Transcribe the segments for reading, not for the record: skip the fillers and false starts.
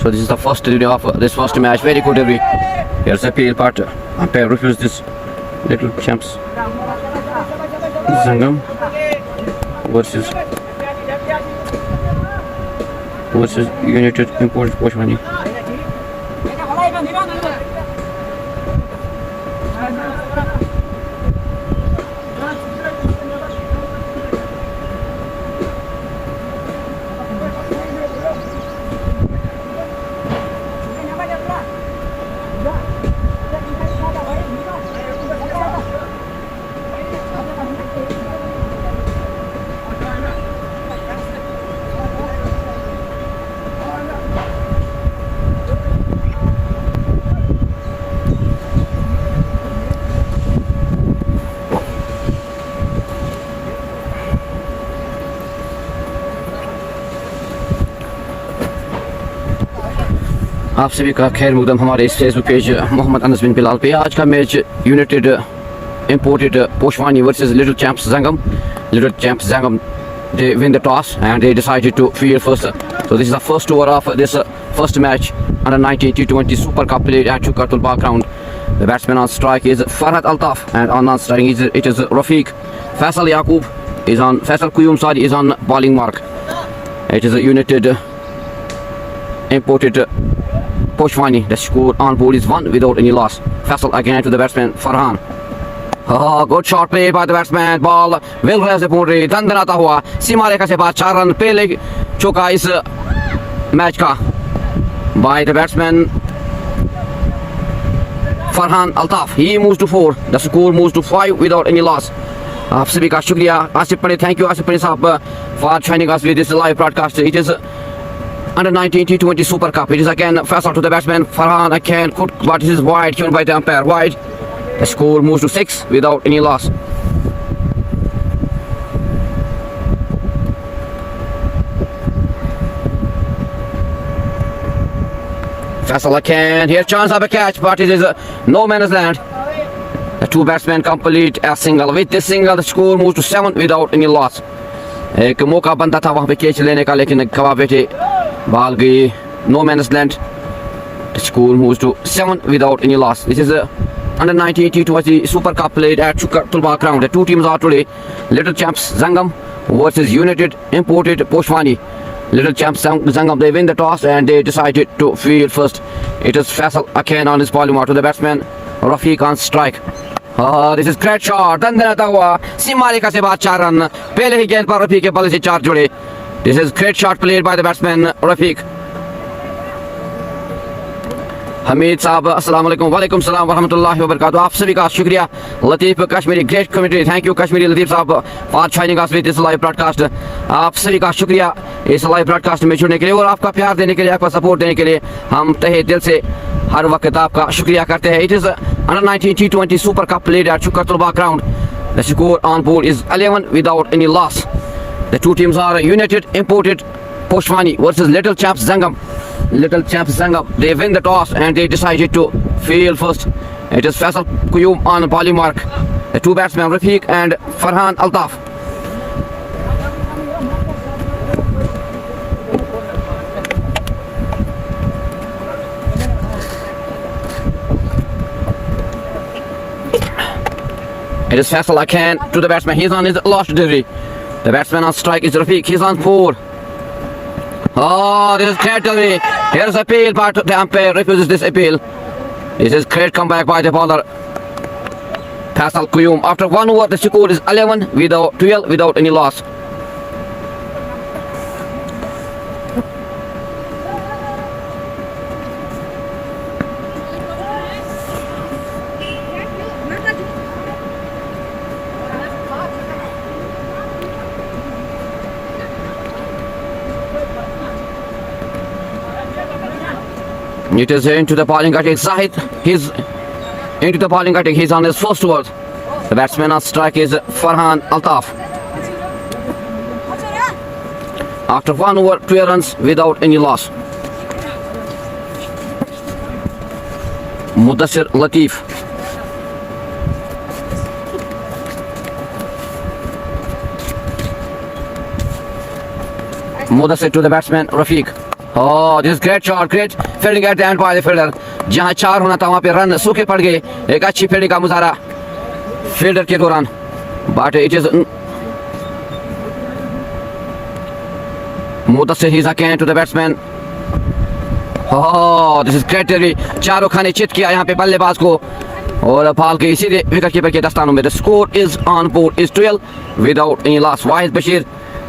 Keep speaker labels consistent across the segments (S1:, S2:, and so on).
S1: So this is the first delivery of this first match. Very good delivery. Here's a appeal part. Umpire refused this. Little champs. Zangam versus United Import Poshwani. आप सभी का खैर मुकदम हमारे इस Facebook page Mohammad Anas bin Bilal पे। आज का match United imported Poshwani versus Little Champs Zangam. Little Champs Zangam, they win the toss and they decided to field first. So this is the first over of this first match under 19 T20 Super Cup played at Chukatul background. The batsman on strike is Farhat Altaf and on non-striking it is Rafiq. Faisal Yaqub is on Faisal Kuyum side is on bowling mark. It is a United imported Poshwani. The score on board is 1 without any loss. Faisal again to the batsman Farhan. Oh, good shot play by the batsman. Ball will raise the boundary. दंदनाता हुआ सीमा रेखा से बाहर 4 run पहले चौका इस match का by the batsman Farhan Altaf. He moves to 4. The score moves to 5 without any loss. आप सभी का शुक्रिया आसिफ पंडित. Thank you आसिफ पंडित साहब for joining us with this live broadcast. It is under 19 T20 Super Cup. It is again Faisal to the batsman Farhan again. Good, but this is wide given by the umpire. Wide. The score moves to 6 without any loss. Faisal again. Here chance of a catch, but it is no man's land. The two batsmen complete a single. With this single, the score moves to 7 without any loss. एक मौका बनता था वहाँ पे catch लेने का, लेकिन गवा बैठे बाल गई no man's land. The score moves to 7 without any loss. This is under 19 T20 Super Cup played at Chukatul background. The two teams are today Little Champs Zangam versus United imported Poshwani. Little Champs Zangam, they win the toss and they decided to field first. It is Faisal again on his bowling mark to the batsman Rafiq on strike. This is great shot. दंदनाता हुआ सीमा रेखा से बाहर 4 run पहले ही गेंद पर रफीक के बल्ले से 4 जुड़े. This is great shot played by the batsman Rafiq. Hamid साहब अस्सलाम वालेकुम. वालेकुम सलाम वरहमतुल्लाहि वबरकातुहू. आप सभी का शुक्रिया. Latif Kashmiri great commentary. Thank you Kashmiri Latif साहब for joining us with this live broadcast. आप सभी का शुक्रिया इस लाइव ब्रॉडकास्ट में जुड़ने के लिए और आपका प्यार देने के लिए, आपका सपोर्ट देने के लिए हम तहे दिल से हर वक्त आपका शुक्रिया करते हैं. It is under 19 T20 super cup played eight Chukatul background. The score on board is 11 without any loss. The two teams are United imported Poshwani versus Little Champs Zangam. Little Champs Zangam, they win the toss and they decided to field first. It is Faisal Kuyum on bowling mark. The two batsmen Rafiq and Farhan Altaf. It is Faisal again to the batsman. He's on his last delivery. The batsman on strike is Rafiq. He's on 4. Oh, this is great delivery. Here's appeal, but the umpire refuses this appeal. This is great comeback by the bowler Faisal Kuyum. After 1 over, the score is 12 without any loss. It is into the bowling attack. Zahid, he's into the bowling attack. He's on his first over. The batsman on strike is Farhan Altaf. After 1 over, 2 runs without any loss. Mudassir Latif. Mudassir to the batsman Rafiq. Oh, this is great shot, great fielding at the end by the fielder. जहाँ 4 होना था वहाँ पे run सूखे पड़ गए. एक अच्छी फील्डिंग का मुजाहरा फील्डर के दौरान. But it is Mudassir, he's again to the batsman. Oh, this is great delivery. चारों खाने चित किया यहाँ पे बल्लेबाज को और बॉल के सीधे विकेट कीपर के दस्तानों में. The score is on board is 12 without any loss. Wahid Bashir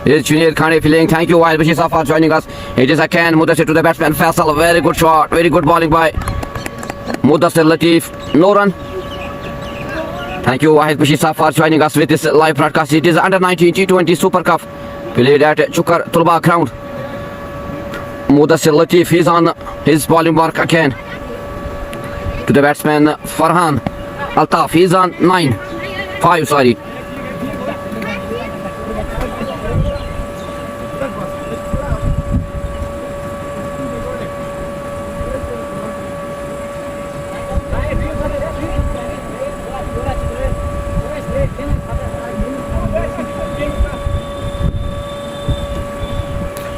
S1: is Junaid Khane feeling. Thank you Wahid Bashir Saf for joining us. It is again Mudassir to the batsman Faisal. Very good shot, very good bowling by Mudassir Latif. No run. Thank you Wahid Bashir Saf for joining us with this live broadcast. It is under 19 T20 Super Cup played at Chukar Tulba ground. Mudassir Latif is on his bowling mark again. To the batsman Farhan Altaf, he is on 5 sorry.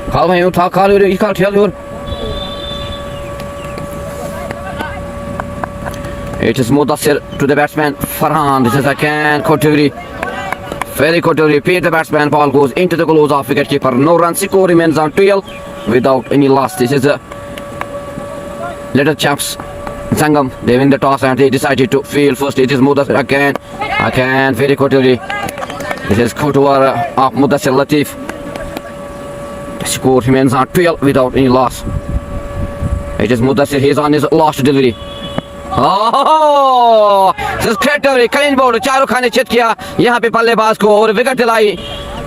S1: Kalma you talk call you can't tell you. It is Mudassir to the batsman Farhan. This is again Koturi. Very Koturi. Repeat the batsman. Ball goes into the close of wicket keeper. No run. Score remains on 12 without any loss. This is a little chaps Zangam. They win the toss and they decided to field first. It is Mudassir again. Very Koturi. This is Kotur of Mudassir Latif. The score remains on 12 without any loss. It is Mudassir. He is on his last delivery. Oh, this is great delivery. Clean ball. चारों खाने चित किया यहाँ पे बल्लेबाज को और wicket दिलाई.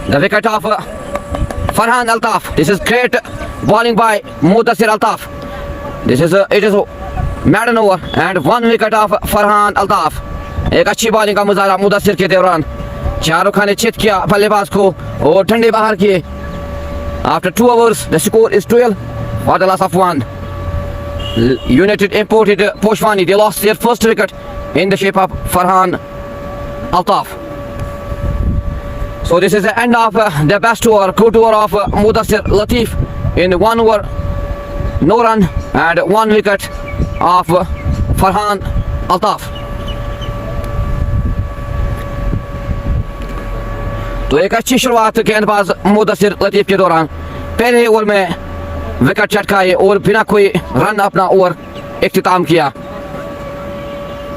S1: The wicket of Farhan Altaf. This is great bowling by Mudassir Altaf. It is maiden over and 1 wicket of Farhan Altaf. एक अच्छी बॉलिंग का मुजाहरा मुदस्सिर के दौरान. चारों खाने चित किया बल्लेबाज को और ठंडे बाहर किए. After 2 overs, the score is 12 for the loss of 1. United imported Poshwani. They lost their first wicket in the shape of Farhan Altaf. So this is the end of the best over, good over of Mudassir Latif in 1 over, no run and 1 wicket of Farhan Altaf. तो एक अच्छी शुरुआत गेंदबाज मुदस्सिर लतीफ के दौरान. पहले over में wicket चटकाए और बिना कोई रन अपना ओवर इख्तिताम किया.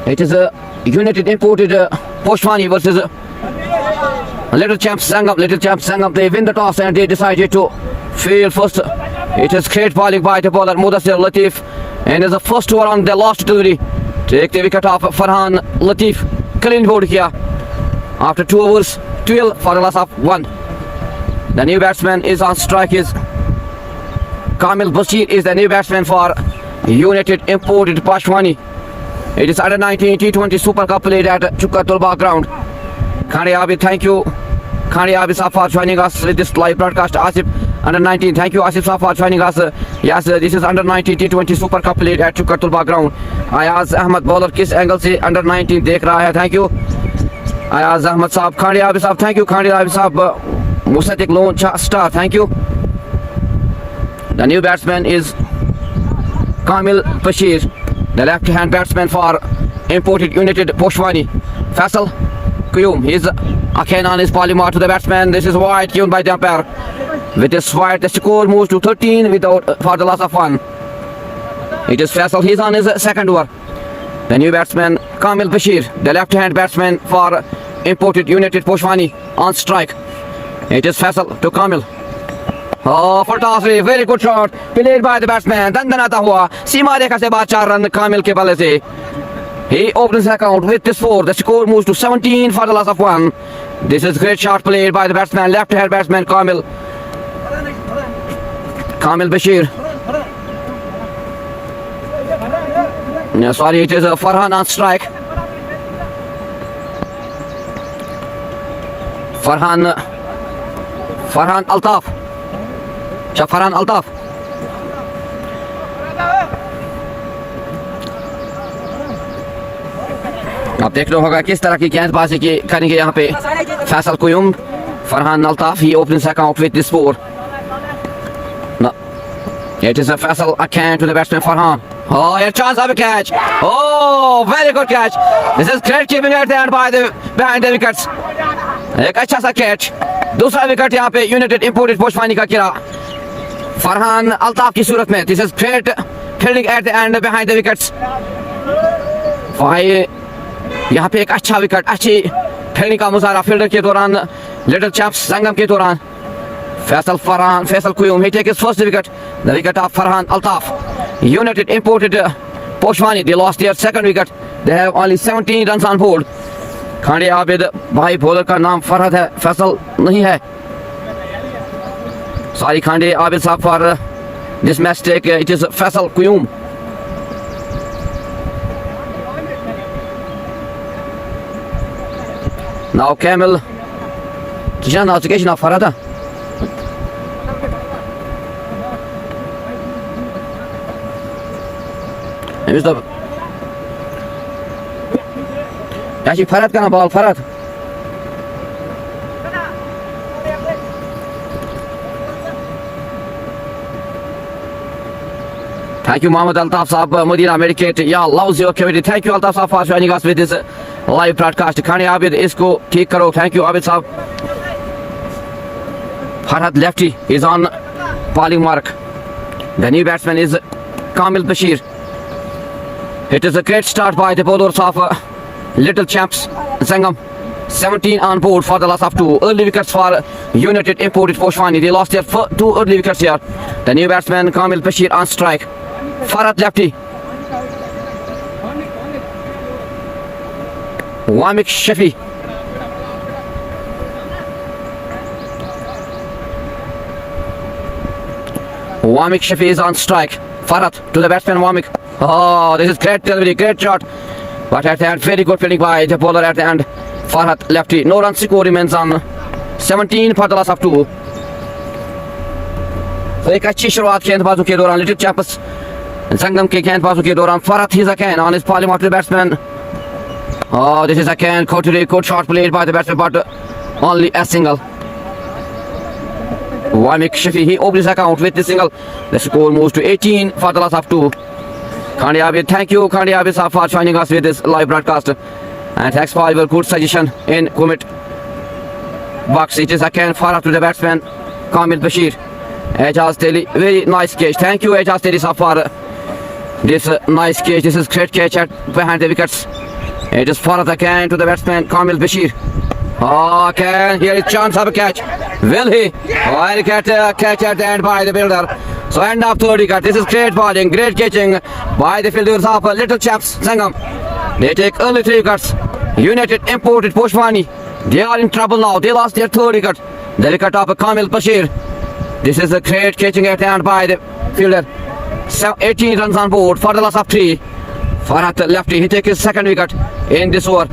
S1: It is a United imported Poshwani versus Little Champs Sangam. Little Champs Sangam, they win the toss and they decided to field first. It is great bowling by the bowler Mudassir Latif and is the first over on the last delivery. Take the wicket off Farhan Latif. Clean bowled here after 2 overs, 12 for the loss of 1. The new batsman is on strike is Kamil Bashir is the new batsman for United imported Poshwani. It is under 19 T20 Super Cup played at Chukka Tulba ground. Khande Abid, thank you. Khande Abid Saf for joining us with this live broadcast. Asif under 19, thank you Asif Saf for joining us. Yes, this is under 19 T20 Super Cup played at Chukka Tulba ground. Ayaz Ahmad bowler किस angle से under 19 देख रहा है? Thank you. Ayaz Ahmad साहब, Khande Abid साहब, thank you. Khande Abid साहब, Musatik Lone Star, thank you. The new batsman is Kamil Bashir, the left-hand batsman for imported United Poshwani. Faisal Qayyum, he is again on his bowling mark to the batsman. This is wide given by the umpire. With this wide, the score moves to 13 without for the loss of 1. It is Faisal, he is on his second over. The new batsman Kamil Bashir, the left-hand batsman for imported United Poshwani on strike. It is Faisal to Kamil. Oh, fantastic, very good shot played by the batsman. दंदनाता हुआ सीमा रेखा से बाद 4 run कामिल के बल्ले से. He opens the account with this 4. The score moves to 17 for the loss of 1. This is great shot played by the batsman, left-hand batsman Kamil Bashir. No, sorry, it is Farhan on strike. Farhan Altaf. Farhan Altaf. अब देखना होगा किस तरह की गेंदबाजी की करेंगे यहाँ पे Faisal कुयुम. Farhan Altaf, he opens account with this 4. It is a Faisal Akan to the batsman Farhan. Oh, a chance of a catch. Oh, very good catch. This is great keeping at the end by the behind the wickets. एक अच्छा सा catch. दूसरा wicket यहाँ पे United imported पोशवानी का गिरा फरहान अल्ताफ की सूरत में. This is great fielding at the end behind the wickets. भाई यहाँ पे एक अच्छा विकेट, अच्छी फील्डिंग का मुजाहरा फील्डर के दौरान, लिटिल चैंप्स संगम के दौरान. Faisal Quyyum, he takes his first wicket, the wicket of Farhan Altaf. United imported Poshwani, they lost their second wicket. They have only 17 runs on board. Khande Abid भाई bowler का नाम फरहद है, फैसल नहीं है. Sorry खांडे आबिद साहब for this mistake. It is Faisal Quyyum. Now Kamil, Tijan notification of Farhad. Here's the actually Farhad का ना ball Farhad. Thank you Mohammed Altaf साहब, Medina Medicate. Yeah, loves your community. Thank you Altaf साहब for joining us with this live broadcast. खाने आबिद इसको ठीक करो. Thank you Abid साहब. Farhad lefty is on bowling mark. The new batsman is Kamil Bashir. It is a great start by the bowlers of Little Champs Sangam. 17 on board for the loss of 2 early wickets for United imported Poshwani. They lost their 2 early wickets here. The new batsman Kamil Bashir on strike. Farhad lefty. Wamik Shafi. Wamik Shafi is on strike. Farhad to the batsman Wamik. Oh, this is great delivery, great shot. But at the end, very good fielding by the bowler at the end. Farhad lefty. No run score remains on 17 for the loss of 2. So एक अच्छी शुरुआत गेंदबाजों के दौरान little champs संगम के गेंदबाजों के दौरान. Farhad is again on his parliamentary batsman. Oh, this is again good shot played by the batsman, but only a single. Wamik Shafi, he opens his account with this single. The score moves to 18 for the loss of 2. Khandi Abid, thank you Khandi Abid sir for joining us with this live broadcast. And thanks for your good suggestion in comment box. It is again Farhad to the batsman Kamil Bashir. Ejaz Teli, very nice catch. Thank you Ejaz Teli sir for this nice catch. This is great catch at behind the wickets. It is Farhad again to the batsman Kamil Bashir. Oh, again, here is chance of a catch. Will he? Oh, he'll get a catch at the end by the fielder. So end of third wicket. This is great bowling, great catching by the fielders of Little Chaps Sangam. They take early 3 wickets. United imported Poshwani. They are in trouble now. They lost their third wicket. The wicket of Kamil Bashir. This is a great catching at the end by the fielder. 18 runs on board for the loss of 3. Farhad lefty. He takes his second wicket in this over.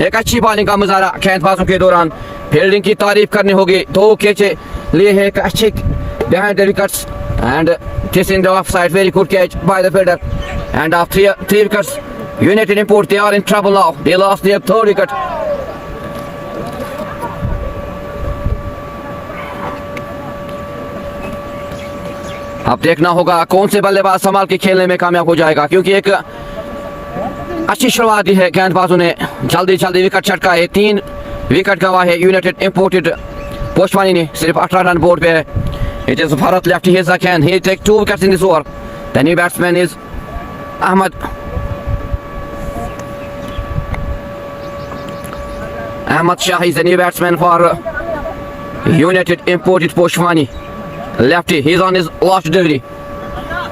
S1: एक अच्छी bowling का मुजाहरा गेंदबाजों के दौरान. Fielding की तारीफ करनी होगी. 2 कैचे लिए हैं, एक अच्छे behind the wickets and this in the offside. Very good catch by the fielder. And after 3 wickets, United import, they are in trouble now. They lost their third wicket. अब देखना होगा कौन से बल्लेबाज संभाल के खेलने में कामयाब हो जाएगा, क्योंकि एक अच्छी शुरुआत दी है गेंदबाजों ने. जल्दी जल्दी विकेट छटकाए. 3 विकेट गवा है यूनाइटेड इंपोर्टेड पोशवानी ने. सिर्फ 18 रन बोर्ड पे है. It is Farhad lefty. Here's again. He takes 2 wickets in this over. The new batsman is Ahmad Shah. He's the new batsman for United imported Poshwani. Lefty. He's on his last delivery.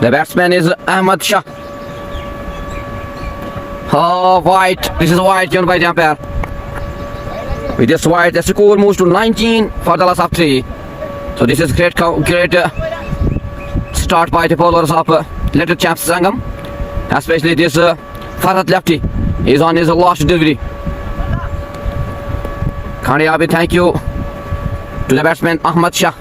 S1: The batsman is Ahmad Shah. Oh, white. This is white given by the umpire. With this white, the score moves to 19 for the loss of 3. So this is great start by the bowlers of Little Champs Sangam. Especially this Farhad lefty. He's on his last delivery. Khandi Abid, thank you to the batsman Ahmad Shah.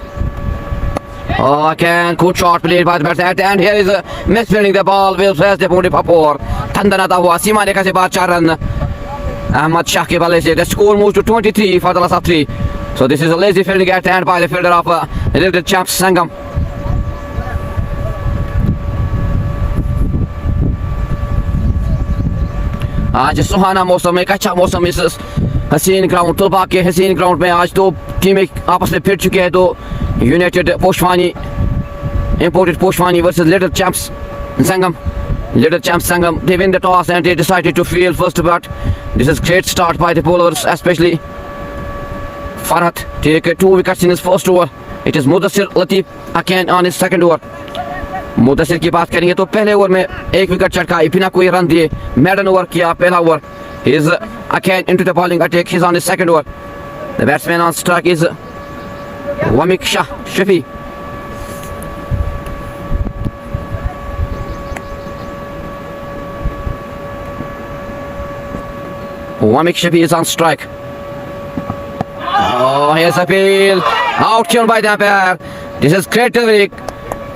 S1: Oh, again, good shot played by the batsman. And here is misfielding the ball. Will press the boundary for Thandanata hua. Seema rekha se baad 4 run. Ahmad Shah ke balle se. The score moves to 23 for the loss of 3. So this is a lazy fielding at hand by the fielder of Little Champs Sangam. आज सुहाना मौसम, एक अच्छा मौसम इस हसीन ground तुलबा के हसीन ground में आज दो टीमें आपस में भिड़ चुके हैं। तो United पोशवानी imported Poshwani versus Little Champs Sangam. Little Champs Sangam, they win the toss and they decided to field first bat. This is great start by the bowlers, especially Farhat. Take 2 wickets in his first over. It is Mudassir Latif again on his second over. Mudassir की बात करेंगे तो पहले over में 1 wicket चटकाई, बिना कोई run दिए मैडन over किया पहला over. He is again into the bowling attack. He's on his second over. The batsman on strike is Wamik Shah Shafi. Wamik Shafi is on strike. Oh, here's a field. Out tune by the umpire. This is great delivery.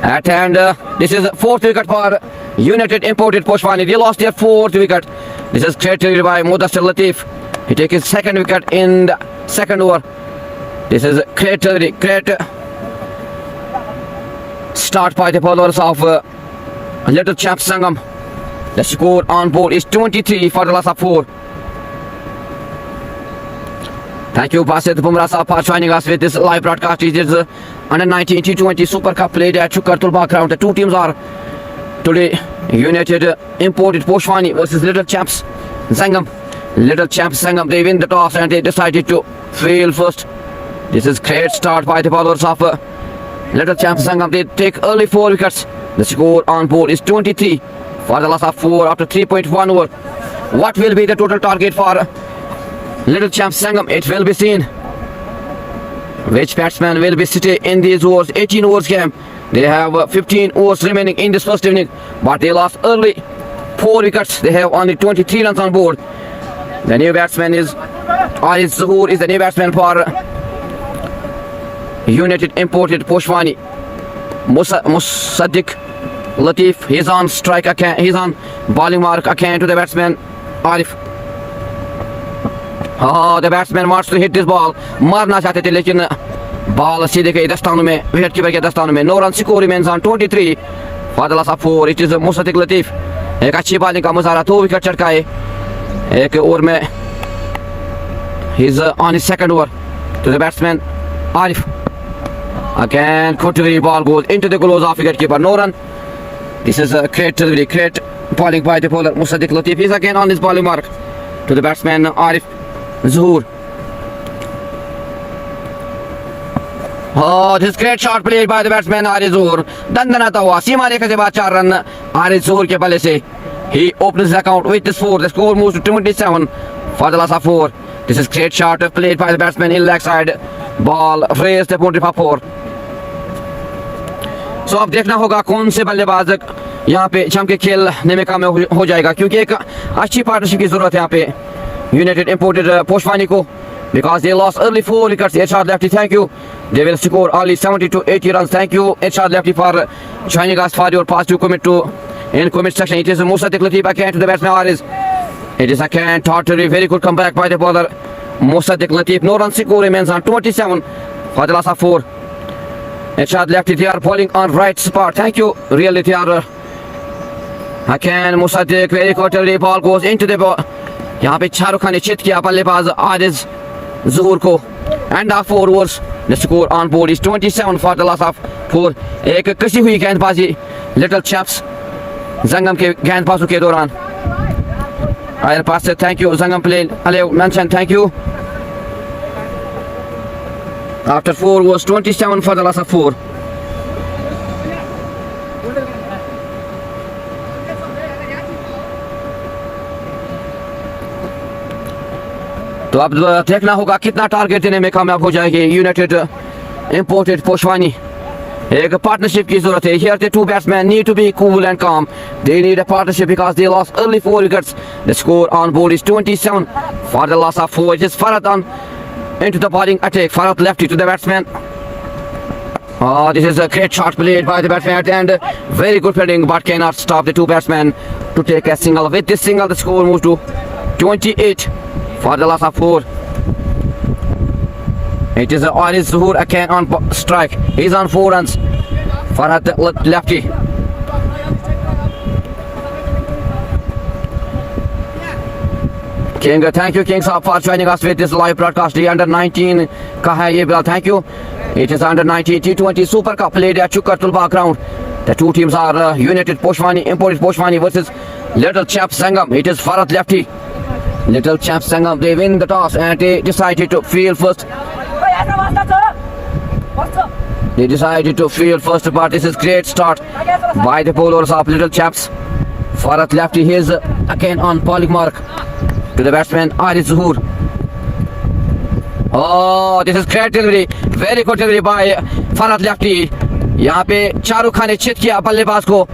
S1: At hand, this is 4th wicket for United imported Poshwani. They lost their 4th wicket. This is great delivery by Mudassir Latif. He takes his 2nd wicket in the 2nd over. This is great delivery, great start by the bowlers of Little Champs Sangam. The score on board is 23 for the loss of 4. Thank you, Basit Bumrah Saab, for joining us with this live broadcast. It is under 19 T20 Super Cup played at Chukar Tulba ground. The two teams are today United imported Poshwani versus Little Champs Sangam. Little Champs Sangam, they win the toss and they decided to field first. This is great start by the bowlers of Little Champs Sangam. They take early 4 wickets. The score on board is 23 for the loss of 4 after 3.1 over. What will be the total target for Little Champs Sangam? It will be seen. Which batsman will be sitting in these overs? 18 overs game. They have 15 overs remaining in this first inning, but they lost early 4 wickets. They have only 23 runs on board. The new batsman is Aris Zahoor, is the new batsman for United imported Poshwani. Musaddiq Latif, he's on strike again. He's on bowling mark again to the batsman Arif. Oh, the batsman wants to hit this ball. मारना चाहते थे लेकिन ball सीधे गई दस्तानों में, wicket keeper के दस्तानों में. No run score remains on 23 for the loss of 4. It is Musaddiq Latif. एक अच्छी बॉलिंग का मुजाहरा, 2 विकेट चटकाए एक ओवर में. He's on his second over to the batsman Arif. Again, contrary ball goes into the gloves of wicket keeper. No run. This is a great delivery, great bowling by the bowler Musaddiq Latif. He's again on his bowling mark to the batsman Arif Zahoor. Oh, this great shot played by the batsman Arif Zahoor. दंदनाता हुआ सीमा रेखा से बाद 4 run Arif Zahoor के बल्ले से. He opens the account with this 4. The score moves to 27 for the loss of 4. This is great shot played by the batsman in leg side. Ball raised the boundary for 4. So अब देखना होगा कौन से बल्लेबाज यहाँ पे जम के खेलने में कामयाब हो जाएगा, क्योंकि एक अच्छी पार्टनरशिप की जरूरत है यहाँ पे United imported Poshwani ko, because they lost early 4 wickets. Irshad Lefty, thank you. They will score only 70 to 80 runs. Thank you, Irshad Lefty, for joining us for your positive comment in comment section. It is Musaddiq Latif again to the batsman Aris. It is again totally very good comeback by the bowler Musaddiq Latif. No run score remains on 27 for the loss of 4. Irshad Lefty, they are bowling on right spot. Thank you. Really, they are again Musaddiq, very quarterly ball goes into the ball. यहाँ पे शाहरुख खान ने चित किया बल्लेबाज आरिज ज़हूर को. End of 4 overs. The score on board is 27 for the loss of 4. एक कसी हुई गेंदबाजी लिटिल चैम्प्स जंगम के गेंदबाजों के दौरान. आयर पास से थैंक यू जंगम प्ले अले mention, thank you. After 4 overs 27 for the loss of 4. तो अब देखना होगा कितना टारगेट देने में कामयाब हो जाएगी यूनाइटेड इंपोर्टेड पोशवानी. एक पार्टनरशिप की जरूरत है. Here the two batsmen need to be cool and calm. They need a partnership because they lost early 4 wickets. The score on board is 27 for the loss of 4. It is Farhat on into the bowling attack. Farhat lefty to the batsman. Oh, this is a great shot played by the batsman at the end. Very good fielding, but cannot stop the two batsmen to take a single. With this single, the score moves to 28 for the loss of 4. It is Aris Zuhur again on strike. He's on 4 runs. Farhat lefty. King, thank you King Saab for joining us with this live broadcast. The under 19 का है ये bill. Thank you. It is under 19 T20 Super Cup played at Chukar Tulba ground. The two teams are United Poshwani, imported Poshwani versus Little Champ Sangam. It is Farhat lefty. Little Champ Sangam, they win the toss and they decided to field first. They decided to field first, but this is great start by the bowlers of Little Chaps. Farhat lefty, he is again on bowling mark to the batsman Aris Zuhur. Oh, this is great delivery, very good delivery by Farhat lefty. यहाँ पे शाहरुख खान ने चित किया बल्लेबाज को.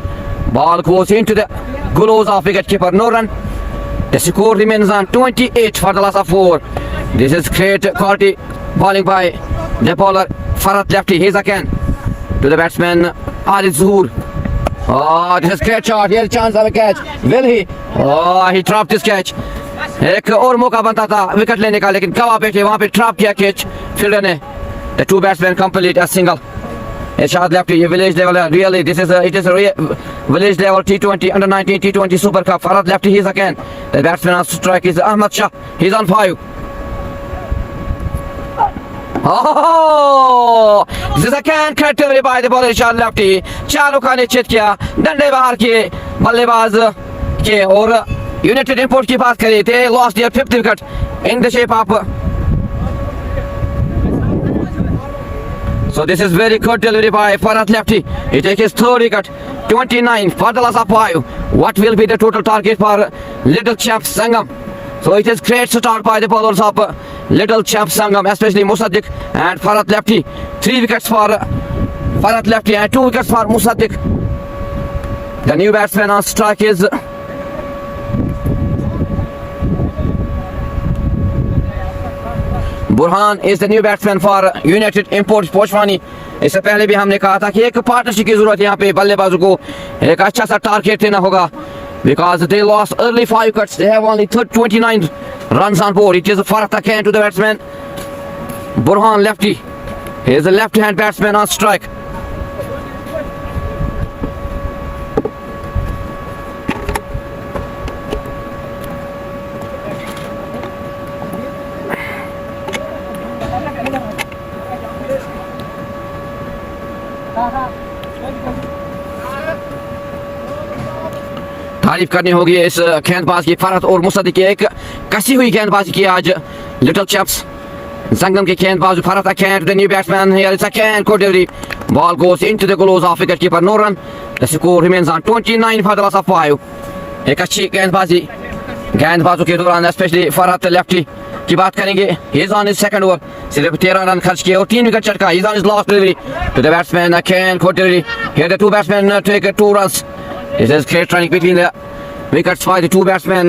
S1: Ball goes into the gloves of wicket keeper. No run. The score remains on 28 for the loss of 4. This is great quality bowling by the bowler Farhat lefty. He's again to the batsman Aris Zuhur. Oh, this is great shot. Here's a chance of a catch. Will he? Oh, he dropped this catch. एक और मौका बनता था wicket लेने का, लेकिन गवा बैठे वहां पे ड्रॉप किया कैच फील्डर ने. The two batsmen complete a single. A shot lefty, village level. Really, it is a village level T20 under 19 T20 Super Cup. Farhat lefty, he's again. The batsman on strike is Ahmad Shah. He's on 5. Oh, this is again cut delivery by the bowler shot lefty. Shahrukh Khan ने चित किया डंडे बाहर किए बल्लेबाज के. और United import की बात करें, they lost their 5th wicket in the shape of. So this is very good delivery by Farhat lefty. He takes his 3rd wicket. 29 for the loss of 5. What will be the total target for Little Champ Sangam? So it is great start by the bowlers of Little Champ Sangam, especially Musaddiq and Farhat lefty. 3 wickets for Farhat lefty and 2 wickets for Musaddiq. The new batsman on strike is Burhan is the new batsman for United Imports Poshwani. इससे पहले भी हमने कहा था कि एक partnership की जरूरत यहाँ पे बल्लेबाजों को एक अच्छा सा टारगेट देना होगा, because they lost early 5 wickets. They have only 29 runs on board. It is Farhat again to the batsman Burhan lefty. He is a left-hand batsman on strike. तारीफ करनी होगी इस गेंदबाज की. फरहत और मुसद्दिक की एक कसी हुई गेंदबाजी की आज लिटिल चैप्स संगम के गेंदबाज. Farhat again to the new batsman. Here is again good delivery. Ball goes into the gloves of wicket keeper. No run. The score remains on 29 for the loss of 5. एक अच्छी गेंदबाजी गेंदबाजों के दौरान, स्पेशली फरहत लेफ्टी की बात करेंगे. He is on his 2nd over. सिर्फ 13 रन खर्च किए और 3 विकेट चटका. He is on his last delivery to the batsman again good delivery. Here the two batsmen take 2 runs. This is great running between the wickets by the two batsmen.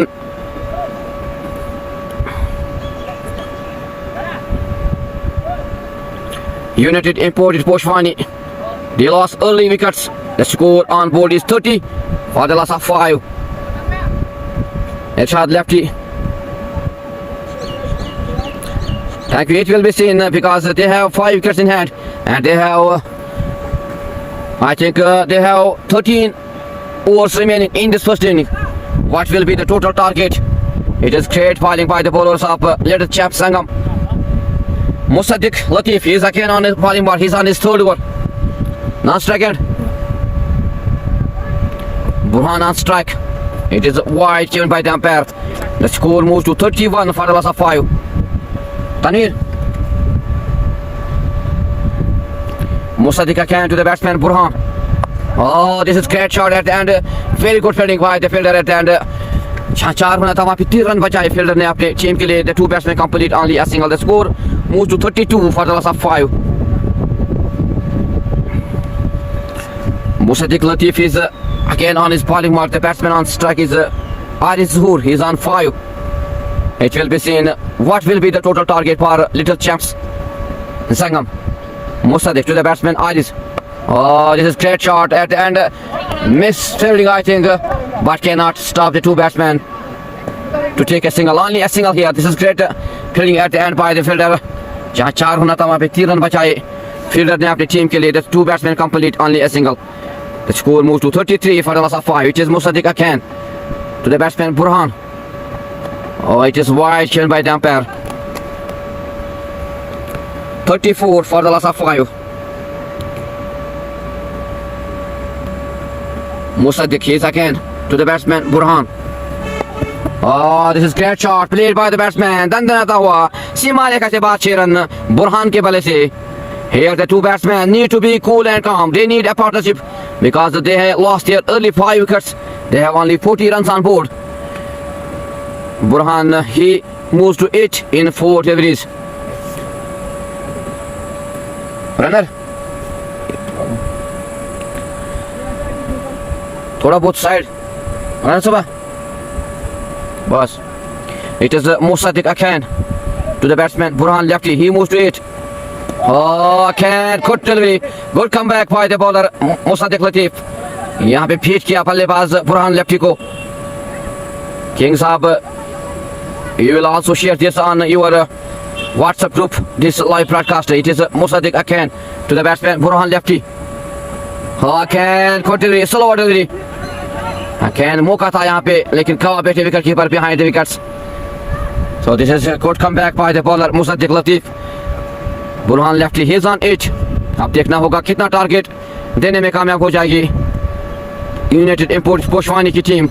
S1: United imported Poshwani. They lost early wickets. The score on board is 30 for the loss of 5. Ershad lefty. Thank you. It will be seen because they have 5 wickets in hand and they have, I think they have 13 overs remaining in this first inning. What will be the total target? It is great bowling by the bowlers of Little Champ Sangam. Musaddiq Latif is again on his bowling bar. He's on his 3rd over. Non-strike end. Burhan on strike. It is wide given by the umpire. The score moves to 31 for the loss of 5. Tanvir. Musaddiq again to the batsman Burhan. Oh, this is great shot at the end. Very good fielding by the fielder at the end. 4 होना था वहाँ पे 3 run बचाए fielder ने अपने team के लिए. The two batsmen complete only a single. The score moves to 32 for the loss of 5. Musaddiq Latif is again on his bowling mark. The batsman on strike is Aris Zuhur. He is on 5. It will be seen what will be the total target for Little Champs Sangam. Musaddiq to the batsman Aris. Oh, this is great shot at the end. Miss fielding, I think, but cannot stop the two batsmen to take a single. Only a single here. This is great fielding at the end by the fielder जहाँ 4 होना था वहाँ पे 3 run बचाए fielder ने अपनी team के लिए. 2 batsmen complete only a single. The score moved to 33 for the loss of 5. It is Musaddiq Akan to the batsman Burhan. Oh, it is wide shown by the umpire. 34 for the loss of 5. Musaddiq, he is again to the batsman Burhan. Oh, this is great shot played by the batsman. दंदनाता हुआ सीमा रेखा से बाद 6 run Burhan के बल्ले से. Here the 2 batsmen need to be cool and calm. They need a partnership because they have lost their early 5 wickets. They have only 40 runs on board. Burhan, he moves to 8 in 4 deliveries. Runner. थोड़ा बहुत side run सुबह बस. It is Musaddiq Akan to the batsman Burhan lefty. He moves to 8. Oh, Akan, good delivery, good comeback by the bowler Musaddiq Latif. यहाँ पे feet किया बल्लेबाज Burhan lefty को. King साहब, you will also share this on your WhatsApp group, this live broadcast. It is Musaddiq Akan to the batsman Burhan lefty. Akan, good delivery, slow delivery. Akan मौका था यहाँ पे लेकिन कवा बैठे wicket keeper behind the wickets. So this is a good comeback by the bowler Musaddiq Latif. Burhan lefty, he is on 8. अब देखना होगा कितना टारगेट देने में कामयाब हो जाएगी यूनाइटेड इंपोर्ट्स पोशवानी की team.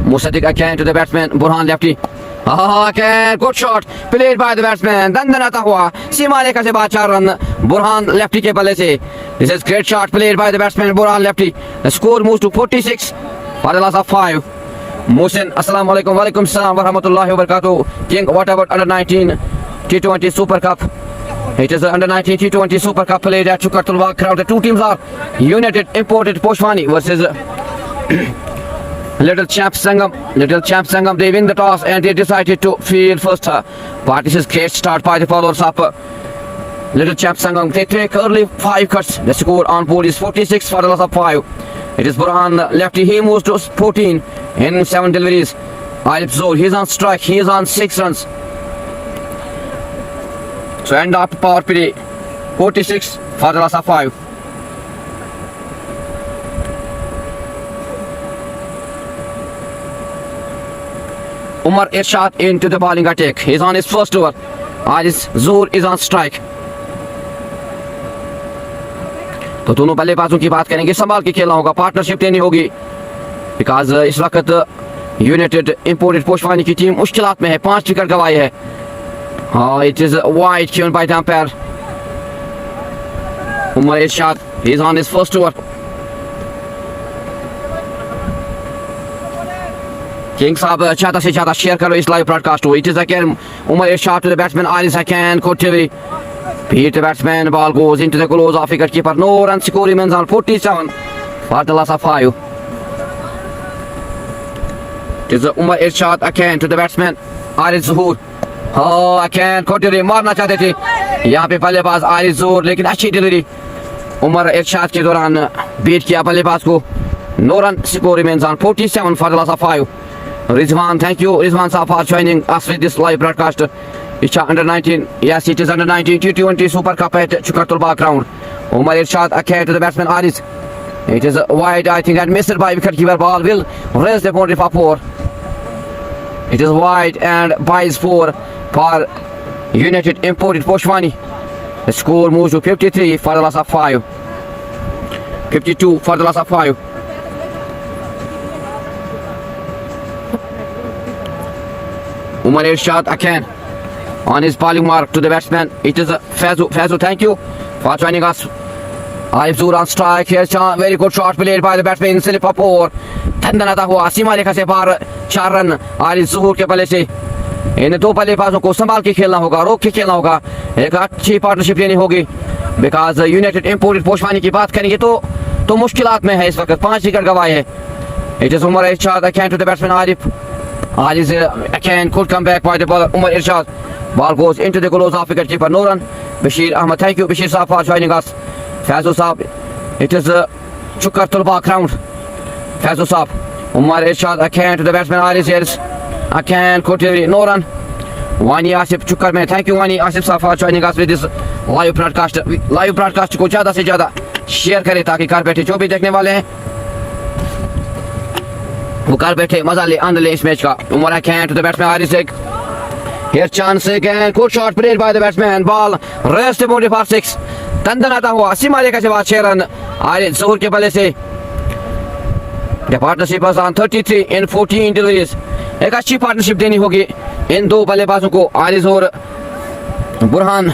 S1: Musaddiq Akan to the batsman Burhan lefty. Akan, good shot played by the batsman. दंदनाता हुआ सीमा रेखा से बाद 4 रन बुरहान लेफ्टी के बल्ले से. This is great shot played by the batsman Burhan lefty. The score moves to 46 for the loss of 5. Mohsin, assalamu alaikum. Wa alaikum salam wa rahmatullahi wa barakatuh. King, what about under 19 T20 Super Cup? It is the under 19 T20 Super Cup played at Chukartulwa ground. The 2 teams are United Imported Poshwani versus Little Champs Sangam. Little Champs Sangam, they win the toss and they decided to field first. But this is great start by the followers of Little Champs Sangam. They take early 5 cuts. The score on board is 46 for the loss of 5. It is Burhan lefty. He moves to 14 in 7 deliveries. Alip Zoor, he is on strike. He is on 6 runs. So end after power play 46 for the loss of 5. Umar Irshad into the bowling attack. He is on his first over. Alip Zoor is on strike. तो दोनों बल्लेबाजों की बात करेंगे. संभाल के खेलना होगा, पार्टनरशिप देनी होगी बिकॉज इस वक्त यूनाइटेड इंपोर्टेड पोशवानी की टीम मुश्किलात में है. 5 विकेट गंवाए है. हाँ, it is wide given by the umpire. Umar Irshad, he is on his first over. King साहब ज़्यादा से ज़्यादा शेयर करो इस लाइव ब्रॉडकास्ट को. It is again Umar Irshad to the batsman Alip Akan. Good delivery. Beat the batsman, ball goes into the close of wicket keeper. No run score remains on 47 for the loss of 5. It is Umar Irshad Akan to the batsman Alip Zoor. Oh, Akan good delivery, मारना चाहते थे यहाँ पे बल्लेबाज Alip Zoor लेकिन अच्छी delivery Umar इरशाद के दौरान बीट किया बल्लेबाज को. No run score remains on 47 for the loss of 5. Rizwan, thank you Rizwan Saab for joining us with this live broadcast. It's under 19. Yes, it is under 19 T20 Super Cup at Chukartulwa ground. Umar Irshad Akan to the batsman Aris. It is wide, I think, and missed by wicketkeeper. Ball will raise the boundary for 4. It is wide and buys 4 for United Imported Poshwani. The score moves to 53 for the loss of 5. 52 for the loss of 5. Umar Irshad Akan on his bowling mark to the batsman. It is Faizu. Faizu, thank you for joining us. Alip Zoor on strike. Here's a very good shot played by the batsman in slip up over. धंधनाता हुआ सीमा रेखा से पार 4 run Alip Zoor के बल्ले से. इन 2 बल्लेबाजों को संभाल के खेलना होगा, रोक के खेलना होगा. एक अच्छी पार्टनरशिप लेनी होगी बिकॉज यूनाइटेड इंपोर्टेड पोशवानी की बात करेंगे तो मुश्किलात में है इस वक्त. 5 विकेट गंवाए है. It is Umar Irshad Akan to the batsman Alip. Alip Akan could come back by the ball. Umar Irshad. Ball goes into the close of wicket keeper Noran. Bashir Ahmed, thank you Bashir Saab for joining us. Faizu Saab. It is Chukartulwa ground. Faizu Saab. Umar Irshad Akan to the batsman Alip Akan could delivery. No run. Wani Asif Chukar में thank you Wani Asif साहब for joining us with this live broadcast को ज़्यादा से ज़्यादा share करें ताकि घर बैठे जो भी देखने वाले हैं वो घर बैठे मजा ले आनंद ले इस मैच का. Umar Khan to the batsman Isaac. Here chance again. Good shot played by the batsman. Ball rest about for 6. तंदन आता हुआ सिमारे का जवाब 6 रन आरिज जोहर के बल्ले से. The partnership was on 33 in 14 deliveries. एक अच्छी पार्टनरशिप देनी होगी इन दो बल्लेबाजों को आरिज और Burhan.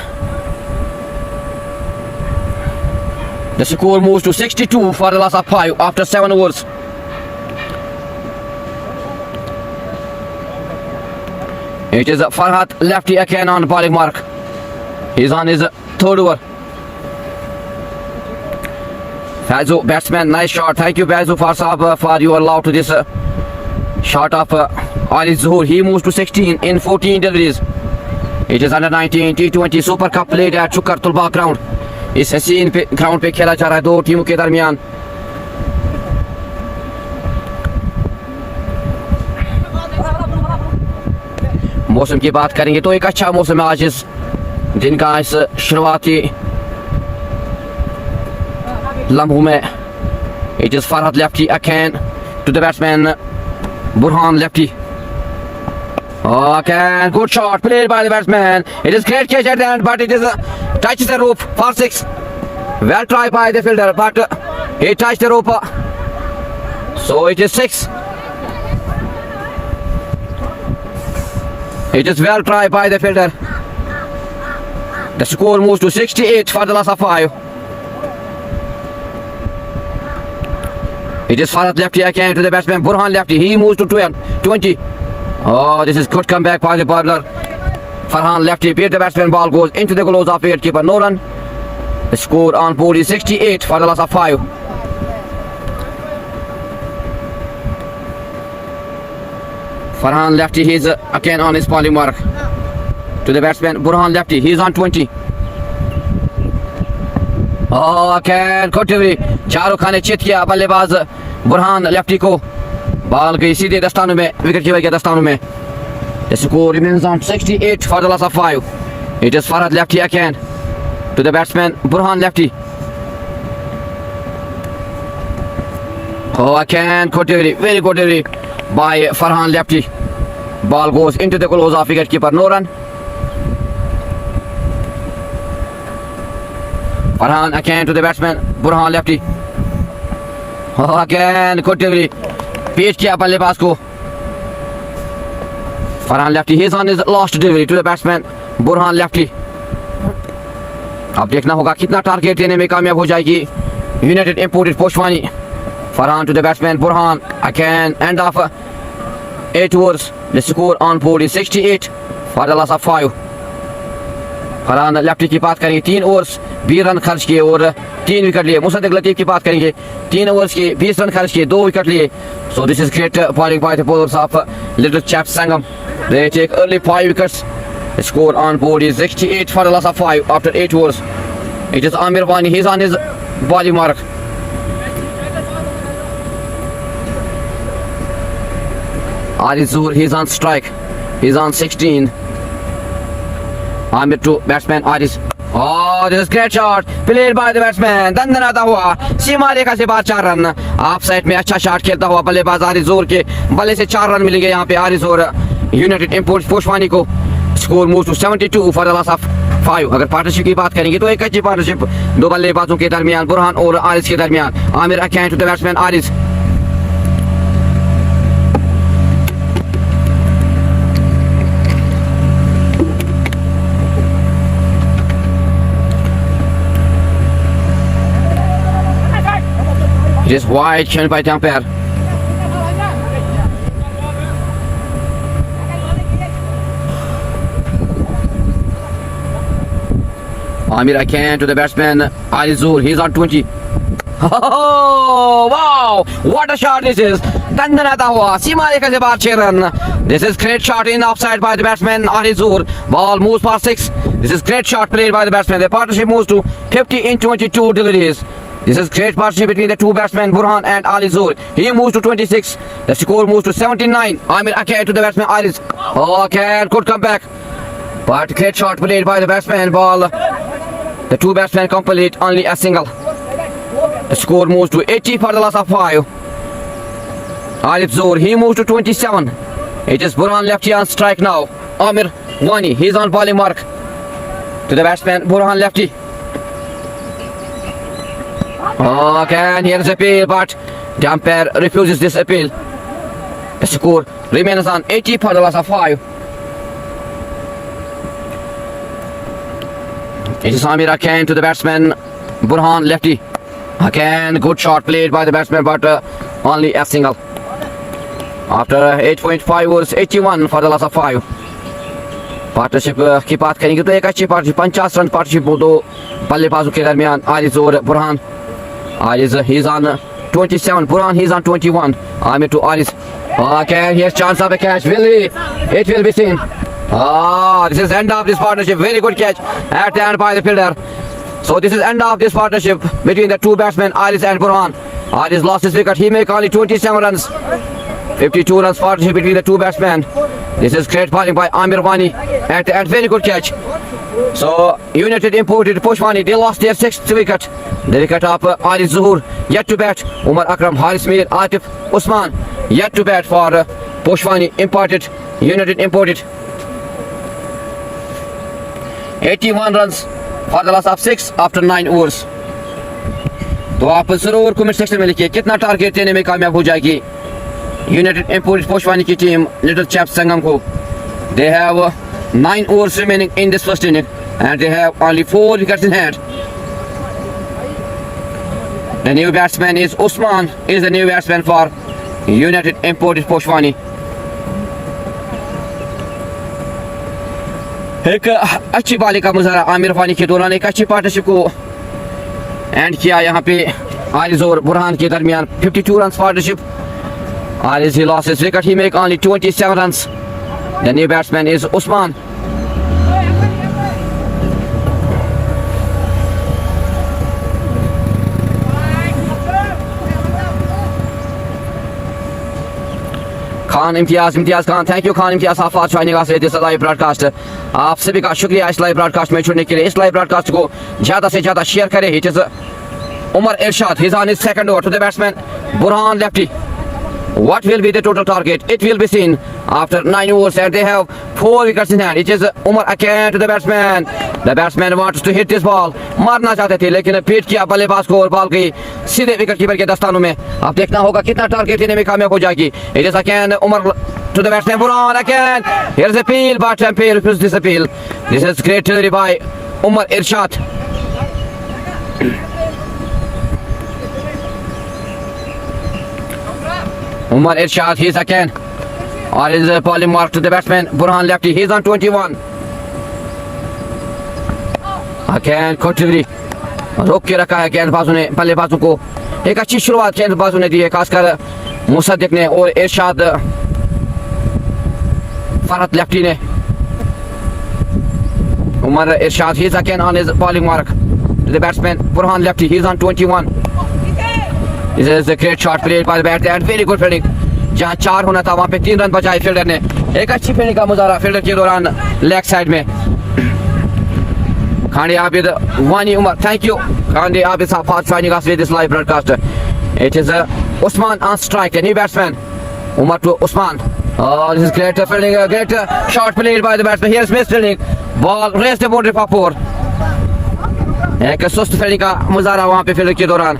S1: The score moves to 62 for the loss of 5 after 7 overs. It is Farhat lefty again on bowling mark. He's on his third over. Faizu batsman, nice shot. Thank you Faizu for your love to this shot of Ali Zuhur. He moves to 16 in 14 deliveries. It is under 19 T20 Super Cup played at Chukar Tulba ground. इस हसीन पे ground पे खेला जा रहा है दो टीमों के दरमियान. मौसम की बात करेंगे तो एक अच्छा मौसम है आज इस दिन का इस शुरुआती लम्हों में. It is Farhat lefty again to the batsman Burhan lefty. Okay, good shot played by the batsman. It is great catch at the end, but it is touches the rope for 6. Well tried by the fielder, but he touched the rope. So it is 6. It is well tried by the fielder. The score moves to 68 for the loss of 5. It is Farhat lefty again to the batsman Burhan lefty. He moves to 20. Oh, this is good comeback by the bowler. Farhan lefty beat the batsman. Ball goes into the gloves of wicketkeeper. No run. The score on board is 68 for the loss of 5. Farhan lefty, he's again on his bowling mark. To the batsman Burhan lefty. He's on 20. Oh, again good delivery. चारों खाने चित किया बल्लेबाज Burhan lefty को. Ball गई सीधे दस्तानों में विकेट कीपर के दस्तानों में. The score remains on 68 for the loss of 5. It is Farhat lefty again to the batsman Burhan lefty. Oh, again good delivery, very good delivery by Farhan lefty. Ball goes into the gloves of wicket keeper. No run. Farhan again to the batsman Burhan lefty. Oh, again good delivery. पेश किया बल्लेबाज को. Farhan lefty, he is on his last delivery to the batsman Burhan lefty. अब देखना होगा कितना target देने में कामयाब हो जाएगी united imported Poshwani. Farhan to the batsman Burhan again end of 8 overs. The score on board is 68 for the loss of 5. Farhan lefty की बात करेंगे 3 ओवर्स 20 रन खर्च किए और 3 विकेट लिए. मुसद्दिक लतीफ की बात करेंगे 3 ओवर्स के 20 रन खर्च किए 2 विकेट लिए. So this is great bowling by the bowlers of Little Chap Sangam. They take early 5 wickets. The score on board is 68 for the loss of 5 after 8 overs. It is Amir Wani. He's on his bowling mark. Ali Zuhur, he's on strike. He's on 16. Amir to batsman Aris. Oh, this is great shot played by the batsman. दंदन आता हुआ सीमा रेखा से बाहर 4 run. Of side में अच्छा shot खेलता हुआ बल्लेबाज आरिज जोर के बल्ले से 4 रन मिलेंगे यहाँ पे आरिज और यूनाइटेड इंपोर्ट्स पोशवानी को. Score move to 72 for the loss of 5. अगर पार्टनरशिप की बात करेंगे तो एक अच्छी पार्टनरशिप दो बल्लेबाजों के दरमियान बुरहान और आरिज के दरमियान. Aamir again to the batsman Ariz. It is wide shown by the umpire. Amir again to the batsman Ali Zuhur. He's on 20. Oh, wow! What a shot this is! Dandan आता हुआ सीमा रेखा से बाहर 6 run. This is great shot in offside by the batsman Ali Zuhur. Ball moves past 6. This is great shot played by the batsman. The partnership moves to 50 in 22 deliveries. This is great partnership between the two batsmen Burhan and Ali Zoor. He moves to 26. The score moves to 79. Amir Akan to the batsman Aris. Oh, Akan could come back, but great shot played by the batsman. Ball. The two batsmen complete only a single. The score moves to 80 for the loss of 5. Alif Zoor, he moves to 27. It is Burhan lefty on strike now. Amir Wani, he's on bowling mark. To the batsman Burhan lefty. Okay, here is appeal, but the umpire refuses this appeal. The score remains on 80 for the loss of 5. It is Amir Akan to the batsman Burhan lefty. Again, good shot played by the batsman, but only a single. After 8.5 overs, 81 for the loss of 5. Partnership की बात करेंगे तो एक अच्छी partnership 50 run partnership दो बल्लेबाजों के दरमियान आरिज और Burhan. Aris, he's on 27. Burhan, he's on 21. Amir to Aris. Okay, here's chance of a catch. It will be seen. This is end of this partnership. Very good catch at the end by the fielder. So this is end of this partnership between the two batsmen, Aris and Burhan. Aris lost his wicket. He make only 27 runs. 52 runs partnership between the two batsmen. This is great bowling by Amir Wani at the end. Very good catch. So United imported Poshwani. They lost their 6th wicket. The wicket of Aris Zoor yet to bat. Umar Akram, Haris Mir, Atif Usman yet to bat for Poshwani imported. United imported. 81 runs for the loss of 6 after 9 overs. तो आप जरूर comment section में लिखिए कितना target देने में कामयाब हो जाएगी यूनाइटेड इंपोर्टेड पोशवानी की टीम लिटिल चैम्प्स संगम को. They have 9 overs remaining in this first inning and they have only 4 wickets in hand. The new batsman is Usman, is the new batsman for United Imported Poshwani. एक अच्छी bowling का मुजाहरा आमिर वानी के दौरान एक अच्छी पार्टनरशिप को एंड किया यहाँ पे आरिज और बुरहान के दरमियान. 52 run partnership. Aris, he lost his wicket. He make only 27 runs. The new batsman is Usman. Khan Imtiyaz Khan, thank you Khan Imtiyaz साहब for joining us this live broadcast. आप सभी का शुक्रिया इस लाइव ब्रॉडकास्ट में जुड़ने के लिए. इस लाइव ब्रॉडकास्ट को ज़्यादा से ज़्यादा शेयर करें. It is Umar Irshad, he's on his second over to the batsman Burhan lefty. What will be the total target? It will be seen after 9 overs and they have 4 wickets in hand. It is Umar Akan to the batsman. The batsman wants to hit this ball. मारना चाहते थे लेकिन पीट किया बल्लेबाज को और ball गई सीधे विकेट कीपर के दस्तानों में. अब देखना होगा कितना टारगेट देने में कामयाब हो जाएगी. It is Akan, Umar to the batsman Burhan Akan. Here's the appeal, but umpire refuses this appeal. This is great delivery by Umar Irshad. Umar Irshad, he's again. Or is a bowling mark to the batsman Burhan lefty. He's on 21. Again, continuity. रोक के रखा है गेंदबाजों ने बल्लेबाजों को. एक अच्छी शुरुआत गेंदबाजों ने दी है खासकर मुसद्दिक ने और इरशाद फरहत लेफ्टी ने. Umar Irshad, he's again on his bowling mark to the batsman Burhan lefty. He's on 21. This is a great shot played by the batsman and very good fielding. जहाँ 4 होना था वहाँ पे 3 रन बचाए फील्डर ने. एक अच्छी फील्डिंग का मुजाहरा फील्डर के दौरान लेग साइड में. Khandi Abid Wani Umar, thank you Khandi Abid Saab for joining us with this live broadcast. It is Usman on strike, the new batsman Umar to Usman. Oh, this is great fielding, great shot played by the batsman. Here's missed fielding, ball raised the boundary for 4. एक सुस्त fielding का मुजाहरा वहाँ पे fielder के दौरान.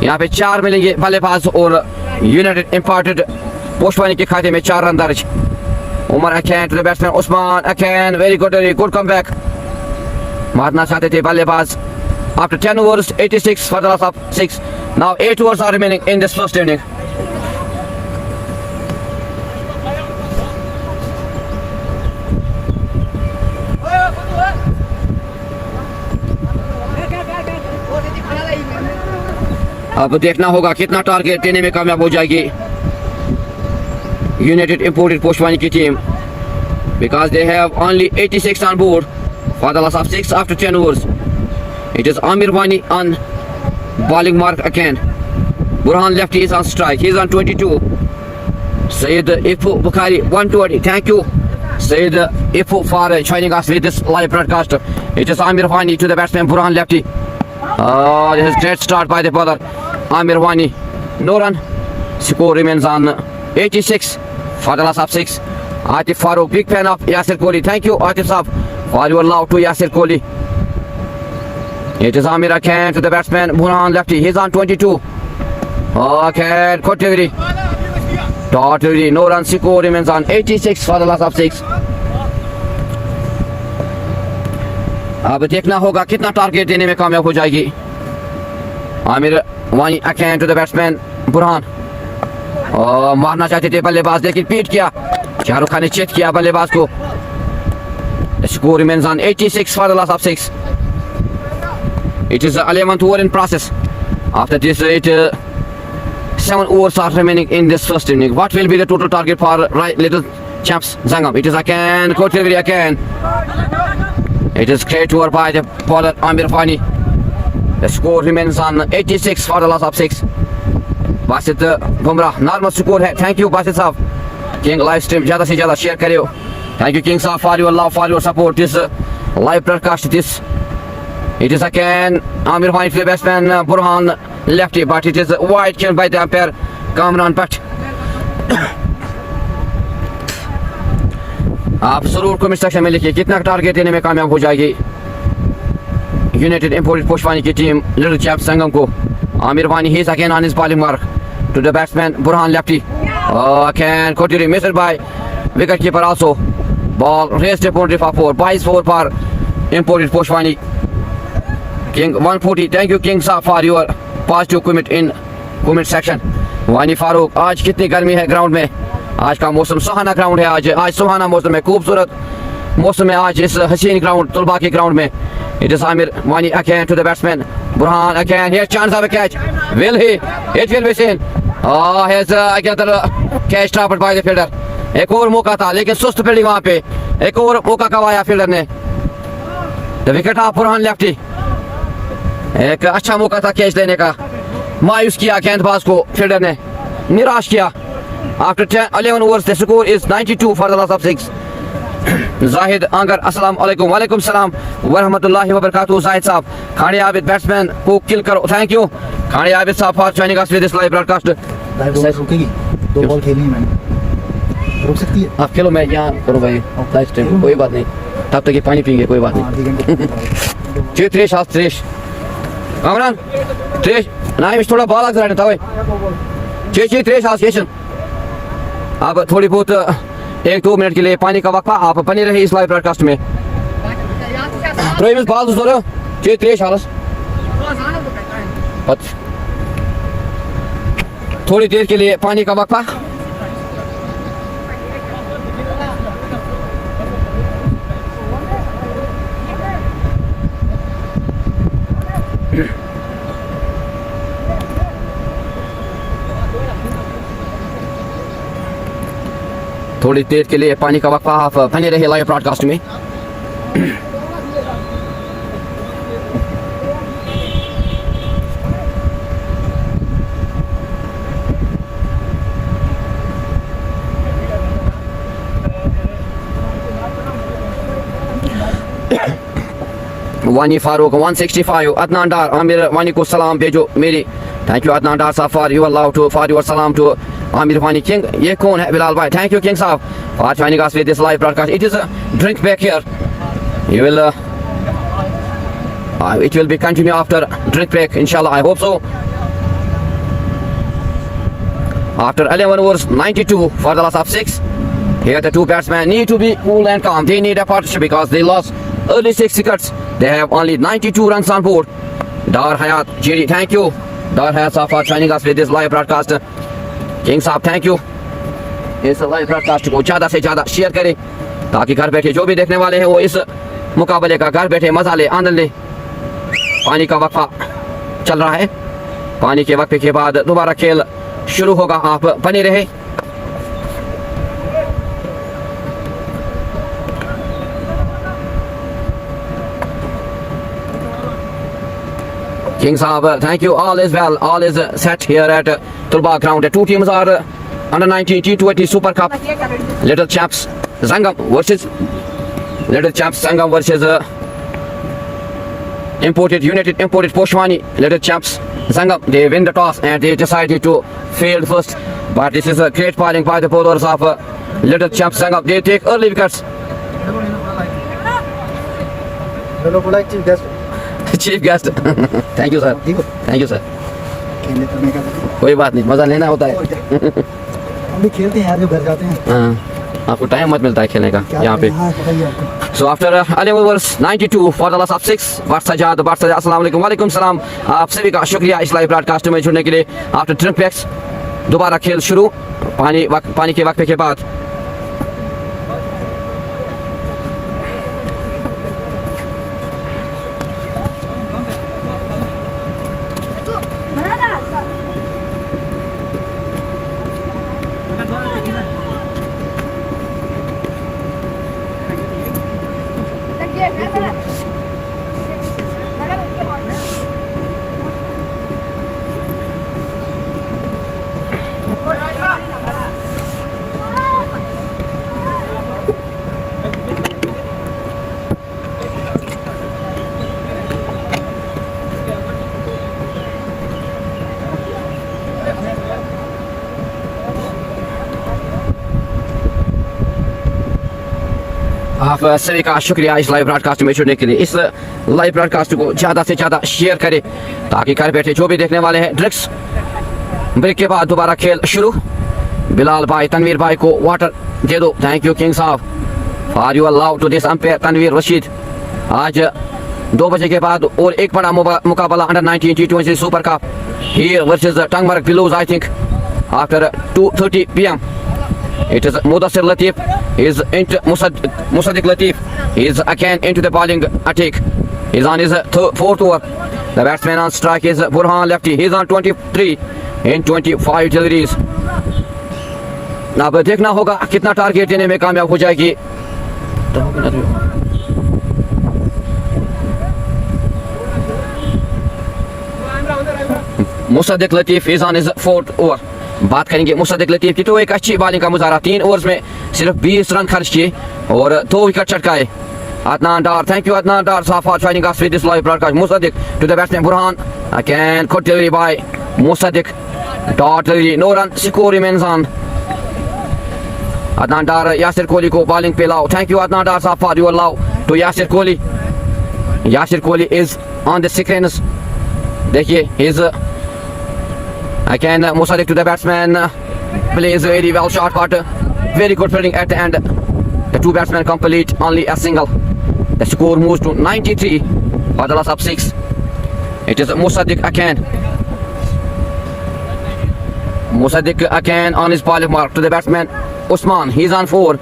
S1: यहाँ पे 4 मिलेंगे बल्लेबाज और यूनाइटेड इंपोर्टेड पोशवानी के खाते में 4 रन दर्ज. Umar Akan to the batsman Usman Akan, very good comeback. मारना चाहते थे बल्लेबाज. After 10 overs, 86 for the loss of 6. Now 8 overs are remaining in this first inning. अब देखना होगा कितना टारगेट देने में कामयाब हो जाएगी यूनाइटेड इंपोर्टेड पोशवानी की team. Because they have only 86 on board for the loss of 6 after 10 overs. It is Amir Wani on Bowling mark again. Burhan lefty is on strike. He is on 22. Said Ifu Bukhari 120. Thank you, Said Ifu, for joining us with this live broadcast. It is Amir Wani to the batsman Burhan lefty. This is great start by the bowler Amir Wani. No run. Score remains on 86 for the loss of 6. Atif Farooq, big fan of Yasir Kohli. Thank you, Atif Saab, for your love to Yasir Kohli. It is Amir again to the batsman Burhan lefty. He's on 22. Okay, category. Totally no run. Score remains on 86 for the loss of 6. अब देखना होगा कितना target देने में कामयाब हो जाएगी Aamir Wani again to the batsman Burhan. मारना चाहते थे बल्लेबाज लेकिन पीट किया। शाहरुख खान ने चेक किया बल्लेबाज को। Score remains on 86 for the loss of 6. It is the 11th over in process. After this, 7 overs are remaining in this first inning. What will be the total target for Little Champs Zangam? It is again Koteviri again. It is great over by the bowler Amir Wani. The score remains on 86 for the loss of 6. Basit Bumrah, normal score है. Thank you Basit साहब. King live stream ज़्यादा से ज़्यादा share करियो. Thank you King साहब for your love, for your support. This live broadcast. This it is again Amir Wani to the batsman Burhan lefty, but it is wide cleared by the umpire Kamran Bhatt. आप जरूर comment section में लिखिए कितना target देने में कामयाब हो जाएगी यूनाइटेड इंपोर्टेड पोशवानी की टीम लिटिल चैम्प्स संगम को। Aamir Wani he is again on his bowling mark to the batsman Burhan lefty. Again कोटिरी missed by wicket keeper also. Ball raced boundary four 4 22 for imported Poshwani. King 140. Thank you king साहब for your positive comment in comment section. Wani Farooq, आज कितनी गर्मी है ground में। आज का मौसम सुहाना ग्राउंड है। आज सुहाना मौसम है, खूबसूरत मौसम है आज इस हसीन ग्राउंड तुलबा के ग्राउंड में। It is Aamir Wani again to the batsman Burhan again. Here chance of a catch, will he, it will be seen. Here's again the catch dropped by the fielder. एक और मौका था लेकिन सुस्त फील्डिंग वहां पे। एक और मौका गवाया फील्डर ने। The wicket of Burhan lefty. एक अच्छा मौका था कैच लेने का, मायूस किया गेंदबाज को फील्डर ने, निराश किया। After 11 overs, the score is 92 for the loss of 6. Zahid Angar, Assalamu alaikum. Walaikum salam wa rahmatullahi wa barakatuh. Zahid Saab, Khani Abid batsman को kill करो. Thank you, Khani Abid Saab for joining us with this live broadcast.
S2: Live रुकेगी, 2 ball खेली मैंने, रुक सकती है।
S1: आप खेलो, मैं यहाँ करो भाई लाइव स्ट्रीम, कोई बात नहीं। तब तक ये पानी पीएंगे, कोई बात नहीं। जी त्रेश हाथ त्रेश कामरान त्रेश ना इस थोड़ा बॉल आगे रहता है। जी त्रेश हाथ केशन। अब थोड़ी बहुत 1-2 मिनट के लिए पानी का वक्फा, आप बने रहे इस लाइव ब्रॉडकास्ट में। त्रेश बाल दोस्तों जी त्रेश हालस थोड़ी देर के लिए पानी का वक्फा। थोड़ी देर के लिए पानी का वक्फा, आप बने रहे लाइव ब्रॉडकास्ट में। वानी फारूक 165। अदनान डार, आमिर वानी को सलाम भेजो मेरी। Thank you Adnan Dar sahab for your love too, for your salaam to Aamir Wani. King, ये कौन है बिलाल भाई? थैंक यू किंग साहब for joining us with this live broadcast. It is a drink back here, you will it will be continue after drink break inshallah, I hope so. After 11 overs 92 for the loss of 6. Here the two batsmen need to be cool and calm. They need a partnership because they lost early 6 wickets. They have only 92 runs on board. Dar Hayat GD, thank you Dar Hayat Saab for joining us with this live broadcast. King Saab, thank you। इस live broadcast को ज़्यादा से ज़्यादा share करें ताकि घर बैठे जो भी देखने वाले हैं वो इस मुकाबले का घर बैठे मजा ले, आनंद ले। पानी का वक्फा चल रहा है, पानी के वक्फे के बाद दोबारा खेल शुरू होगा, आप बने रहे। King Saab, thank you. All is well. All is set here at Tulba ground. The two teams are under 19 T20 Super Cup. Little Champs Zangam versus United Imported Poshwani. Little Champs Zangam. They win the toss and they decided to field first. But this is a great bowling by the bowlers of Little Champs Zangam. They take early wickets. Chief guest. Thank you sir. Thank you sir.
S2: खेलने तो मैं क्या
S1: कोई बात नहीं, मजा लेना होता है.
S2: हम भी खेलते हैं यार जब घर जाते हैं
S1: हाँ, आपको टाइम मत मिलता है खेलने का यहाँ पे.
S2: हाँ बताइए आपको
S1: So after 11 overs 92 for the loss of 6, Barsajad, अस्सलाम वालेकुम. वालेकुम सलाम. आप सभी का शुक्रिया इस लाइव ब्रॉडकास्ट में जुड़ने के लिए. आफ्टर ट्रिप बैक्स दोबारा खेल शुरू पानी के वक्फे के बाद. आप सभी का शुक्रिया इस लाइव ब्रॉडकास्ट में जुड़ने के लिए. इस लाइव ब्रॉडकास्ट को ज़्यादा से ज़्यादा शेयर करें ताकि घर बैठे जो भी देखने वाले हैं. ड्रिक्स ब्रेक के बाद दोबारा खेल शुरू. बिलाल भाई तनवीर भाई को वाटर दे दो. थैंक यू किंग साहब for your love to this umpire Tanveer Rashid. आज 2 बजे के बाद और एक बड़ा मुकाबला under 19 T20 super cup here versus Tangmarg बिलोज. I think after 2:30 PM. It is Mudassir Latif. Is into Musaddiq Latif. He is again into the bowling attack. He is on his 4th over. The batsman on strike is Burhan Lefty. He is on 23 in 25 deliveries. अब देखना होगा कितना target देने में कामयाब हो जाएगी. Mossadegh Latif is on his 4th over. बात करेंगे मुसद्दिक लतीफ की तो एक अच्छी बॉलिंग का मुजाहरा. 3 ओवर्स में सिर्फ 20 रन खर्च किए और 2 wicket चटकाए. Adnan Dar, thank you Adnan Dar for joining us with this live broadcast. Musaddiq to the batsman Burhan. Again good delivery by Musaddiq. Dot delivery, no run, score remains on. Adnan Dar, Yasir Kohli को bowling पे लाओ. Thank you Adnan Dar for your love to Yasir Kohli. Yasir Kohli is on the screens. देखिए is again Musaddiq to the batsman. Plays very well shot but very good fielding at the end. The two batsmen complete only a single. The score moves to 93 for the loss of 6. It is Musaddiq again. Musaddiq again on his bowling mark to the batsman Usman. He's on 4.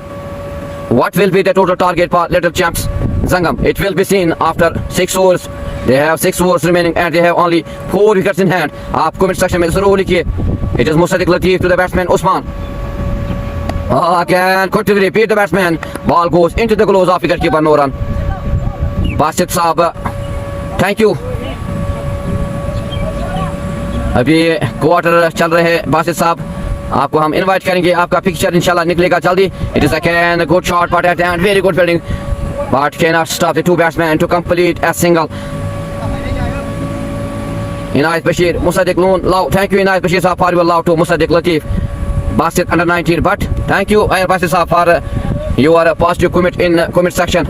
S1: What will be the total target for Little Champs Zangam? It will be seen after 6 overs. They have 6 overs remaining and they have only 4 wickets in hand. आप comment section में जरूर लिखिए. It is Musaddiq Latif to the batsman Usman. Again, good to repeat the batsman. Ball goes into the gloves of wicketkeeper, no run. Basit Saab, thank you. अभी quarter चल रहे हैं बासित साहब. आपको हम इनवाइट करेंगे. आपका पिक्चर इंशाल्लाह निकलेगा जल्दी. It is again a good shot but at the end very good fielding. But cannot stop the two batsmen to complete a single. Inayat Bashir, Musaddiq Loon, love. Thank you Inayat Bashir Saab for your love to Musaddiq Latif. Basit under 19, but thank you Ayar Basit Saab for your positive comment in comment section.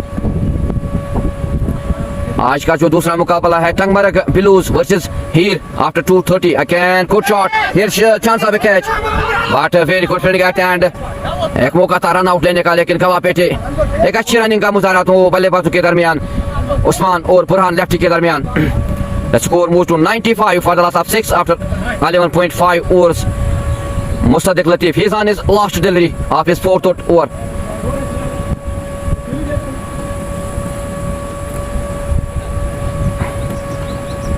S1: आज का जो दूसरा मुकाबला है Tangmarg blues versus Heer after 2:30. Again good shot. Here's chance of a catch but very good fielding at end. एक मौका था run out लेने का लेकिन गवा पेटे. एक अच्छी रनिंग का मुजाहरा तो बल्लेबाजों के दरमियान उस्मान और बुरहान लेफ्टी के दरमियान. The score moves to 95 for the loss of 6 after 11.5 overs. Musaddiq Latif, he is on his last delivery of his 4th over.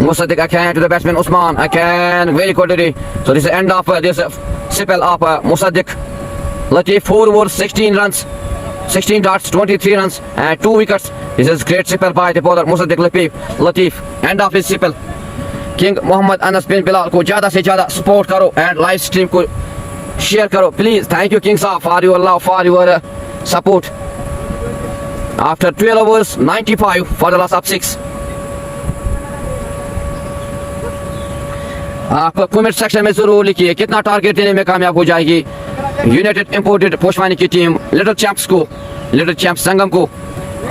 S1: Musaddiq again to the batsman Usman. Again very good delivery. So this is the end of this spell of Musaddiq Latif. 4 overs, 16 runs, 16 dots, 23 runs and 2 wickets. This is great spell by the bowler Musaddiq Latif. End of his spell. King Mohammad Anas bin Bilal को ज़्यादा से ज़्यादा support करो and live stream को share करो please. Thank you king साहब for your love for your support. After 12 overs 95 for the loss of 6। आप comment section में जरूर लिखिए कितना टारगेट देने में कामयाब हो जाएगी यूनाइटेड इंपोर्टेड पोशवानी की टीम लिटिल चैंप्स को, लिटिल चैंप्स संगम को।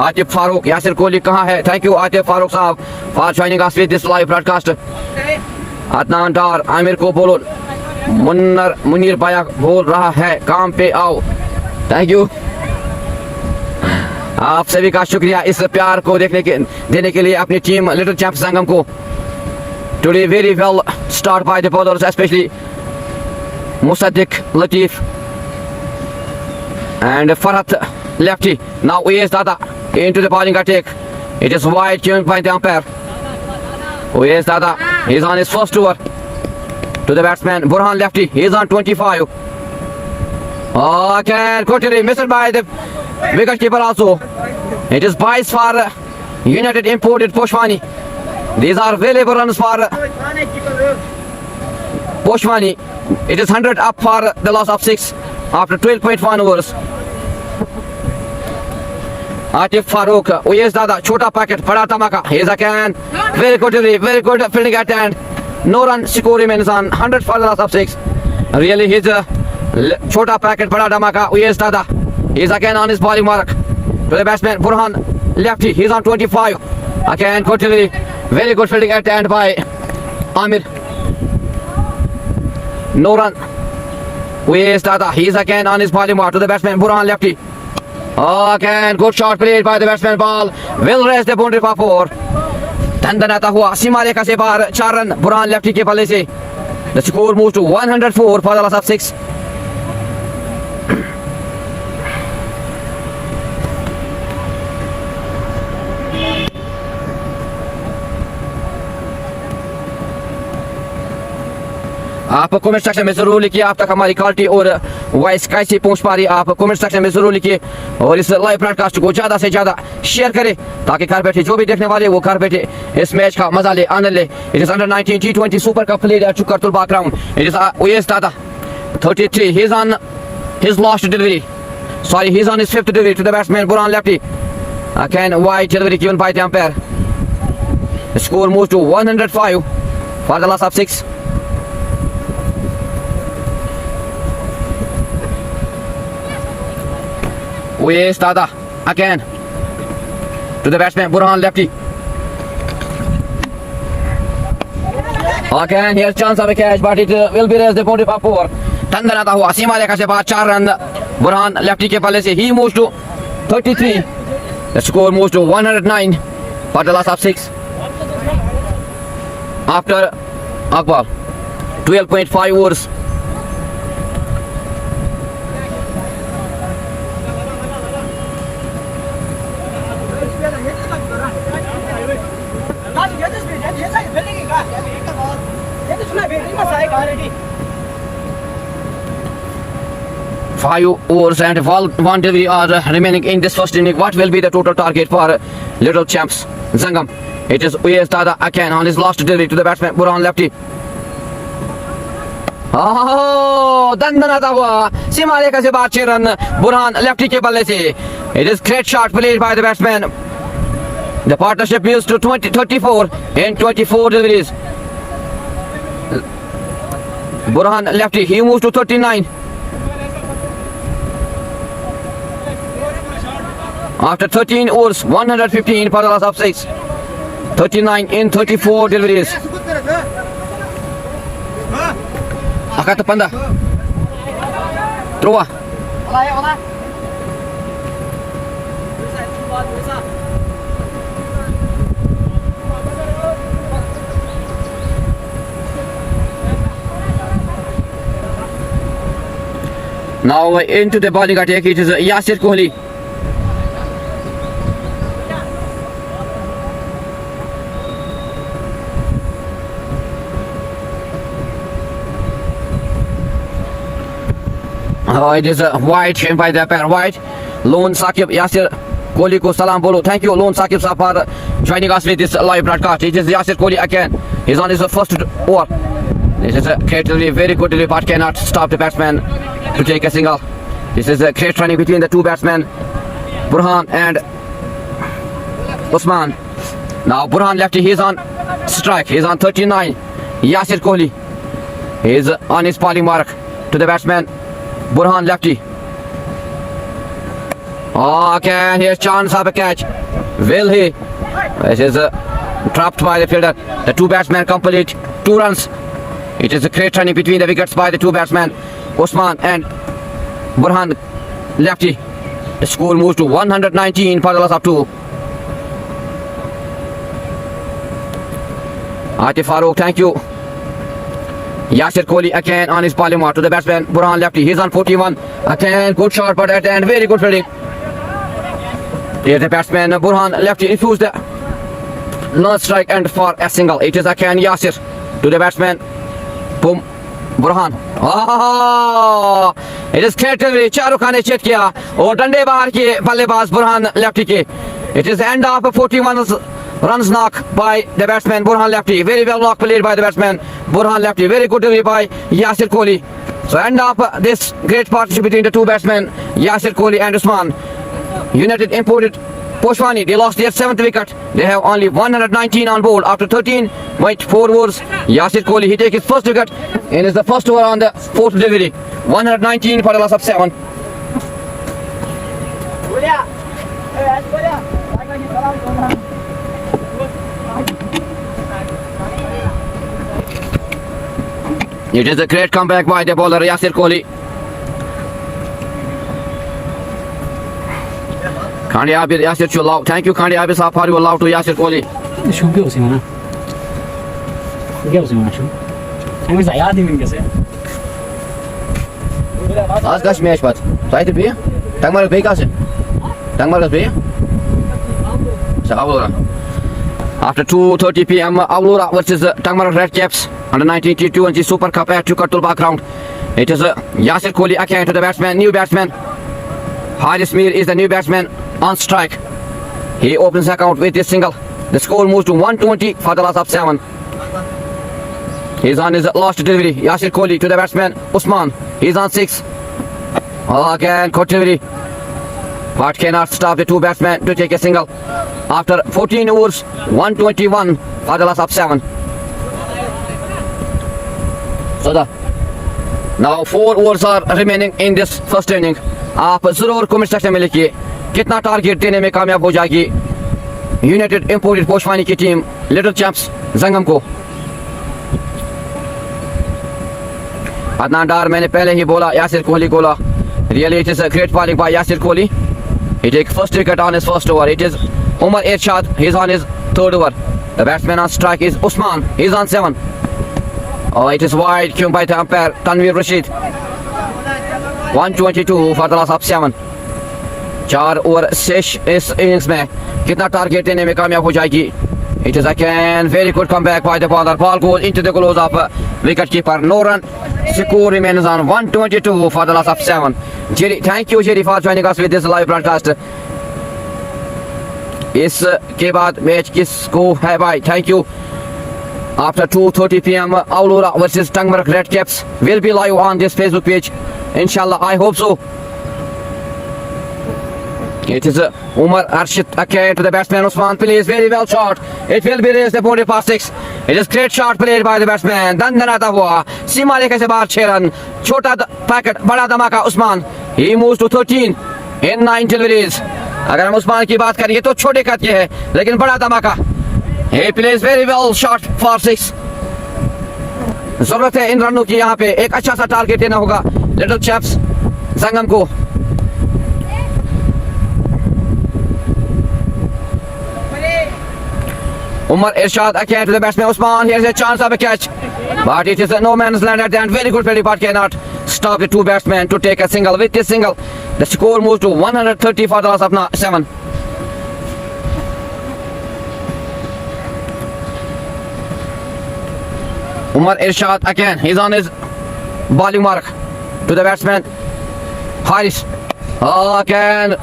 S1: आतिफ फारूक, यासिर कोहली कहाँ है? थैंक यू आतिफ फारूक साहब for joining us with this live broadcast. Adnan Dar, Aamir को बोलो मुनीर भाया बोल रहा है काम पे आओ। थैंक यू, आप सभी का शुक्रिया इस प्यार को देने के लिए अपनी टीम लिटिल चैंप्स संगम को। Today very well start by the bowlers specially Musaddiq Latif and Farhat lefty. Now Uwais Dada into the bowling attack. It is wide given by the umpire. Uwais Dada is on his first over to the batsman Burhan lefty. He is on 25. Oh, again quickly missed by the wicket keeper also. It is buys for United Imported Poshwani. These are valuable runs for Poshwani. It is 100 up for the loss of 6 after 12.1 overs. Atif Farooq, Uwais Dada, chota packet, bada dhamaka. Here's again, very good fielding at hand. No run score remains on 100 for the loss of 6. Really, he's a chota packet, bada dhamaka. Uwais Dada, he's again on his bowling mark. To the batsman Burhan lefty, he's on 25. Again, very good fielding at hand by Amir. No run. Uwais Dada, he's again on his bowling mark to the batsman Burhan lefty. Oh, again good shot played by the batsman. Ball will raise the boundary for 4. धंधनाता हुआ सीमा रेखा से बाहर 4 run Burhan lefty के बल्ले से। The score moves to 104 for the loss of 6. आप comment section में जरूर लिखिए आप तक हमारी क्वालिटी और वॉइस कैसे पहुंच पा रही है। आप कमेंट सेक्शन में जरूर लिखिए और इस लाइव ब्रॉडकास्ट को ज्यादा से ज्यादा शेयर करें ताकि घर बैठे जो भी देखने वाले वो घर बैठे इस मैच का मजा ले आनंद ले। It is under 19 T20 super cup played at चुकरतुल ग्राउंड। It is Uwais Dada 33. He is on his last delivery. Sorry, he is on his 5th delivery to the batsman Burhan lefty. Again wide delivery given by the umpire. The score moves to 105 for the loss of 6. Uwais Dada again to the batsman Burhan lefty. Again here's chance of a catch but it will be raised the boundary for 4. धंधनाता हुआ सीमा रेखा से बाहर 4 run Burhan lefty के बल्ले से। He moves to 33. The score moves to 109 for the loss of 6. After Akbar 12.5 overs. Five overs and one delivery are remaining in this first inning. What will be the total target for Little Champs Zangam? It is Uwais Dada again on his last delivery to the batsman Burhan lefty. Oh, धंधनाता हुआ सीमा रेखा से बाहर 6 run Burhan lefty के बल्ले से। It is great shot played by the batsman. The partnership moves to 34 in 24 deliveries. Burhan lefty, he moves to 39. After 13 overs, 115 for the loss of 6. 39 in 34 deliveries. Akata Panda. Throw. Now into the bowling attack, it is Yasir Kohli. Oh, it is a wide by the pair wide. Lone Saqib Yasir Kohli ko salam bolo. Thank you, Lone Saqib sir, for joining us with this live broadcast. It is Yasir Kohli again. He's on his first over. This is a great delivery, very good delivery, but cannot stop the batsman to take a single. This is a great running between the two batsmen, Burhan and Usman. Now Burhan lefty, he's on strike. He's on 39. Yasir Kohli is on his bowling mark to the batsman, Burhan lefty. Oh, can here's chance of a catch. Will he? This is trapped by the fielder. The two batsmen complete 2 runs. It is a great running between the wickets by the two batsmen, Usman and Burhan lefty. The score moves to 119 for the loss of 2. Atif Farooq, thank you. Yasir Kohli again on his bowling mark to the batsman, Burhan lefty. He's on 41. Again, good shot, but at the end, very good fielding. Here's the batsman, Burhan lefty, refused the non-strike and for a single. It is again Yasir to the batsman, boom, Burhan. Oh, it is great delivery. Shahrukh Khan ने check किया और डंडे बाहर किए बल्लेबाज Burhan lefty के. It is end of 41 runs knock by the batsman Burhan lefty. Very well knock played by the batsman Burhan lefty. Very good delivery by Yasir Kohli. So end of this great partnership between the two batsmen Yasir Kohli and Usman. United imported Poshwani. They lost their 7th wicket. They have only 119 on board after 13.4 overs. Yasir Kohli, he takes his first wicket and is the first over on the 4th delivery. 119 for a loss of 7. It is a great comeback by the bowler Yasir Kohli. Khandi Abid, Yasir to allow. Thank you, Khandi Abid sahab, for you allow to Yasir Kohli.
S3: شو بيوصي هنا؟ بيوصي هنا شو؟ أنا مش عادي من كذا.
S1: Az kaç match var? Saydı bir. Tangmar bey kaç? Tangmar bey. Avlora. After 2:30 p.m. Avlora versus Tangmar Red Caps under 19 T20 Super Cup at Chukatul background. It is Yasir Kohli again to the batsman, new batsman. Haris Mir is the new batsman on strike. He opens the account with this single. The score moves to 120 for the loss of 7. He's on his last delivery. Yasir Kohli to the batsman Usman. He's on 6. Again, good delivery. But cannot stop the two batsmen to take a single. After 14 overs, 121 for the loss of 7. So now 4 overs are remaining in this first inning. आप जरूर comment section में लिखिए कितना target देने में कामयाब हो जाएगी यूनाइटेड इंपोर्टेड पोशवानी की टीम लिटिल चैंप्स जंगम को. अदनान डार, मैंने पहले ही बोला यासिर कोहली बोला. Really it is a great bowling by Yasir Kohli. He takes first wicket on his first over. It is Umar Irshad. He's on his 3rd over. The batsman on strike is Usman. He's on 7. Oh, it is wide cue by the umpire Tanveer Rashid. 122 for the loss of 7. 4 over शेष इस innings में कितना target देने में कामयाब हो जाएगी. It is again very good comeback by the bowler. Ball goes into the gloves of wicket keeper. No run. Score remains on 122 for the loss of 7. Jerry, thank you Jerry for joining us with this live broadcast. इसके बाद match किसको है भाई? Thank you. After 2:30 p.m. Aulura versus Tangmar Red Caps will be live on this Facebook page. Inshallah, I hope so. It is Umar Arshid again to the batsman Usman. Plays very well shot. It will be raised the body past 6. It is great shot played by the batsman. दंदनाता हुआ सीमा रेखा से बाहर 6 run. छोटा packet बड़ा धमाका Usman. He moves to 13 in 9 deliveries. अगर हम उस्मान की बात करें तो छोटे कद के है लेकिन बड़ा धमाका. He plays very well shot for 6. जरूरत है इन रनों की. यहाँ पे एक अच्छा सा टारगेट देना होगा लिटिल चैंप्स जंगम को. Umar Irshad again to the batsman Usman. Here's a chance of a catch, but it is a no man's land at the end. Very good fielding, but cannot stop the two batsmen to take a single. With this single, the score moves to 130 for the loss of 7. Umar Irshad again. He's on his bowling mark to the batsman Haris. Again,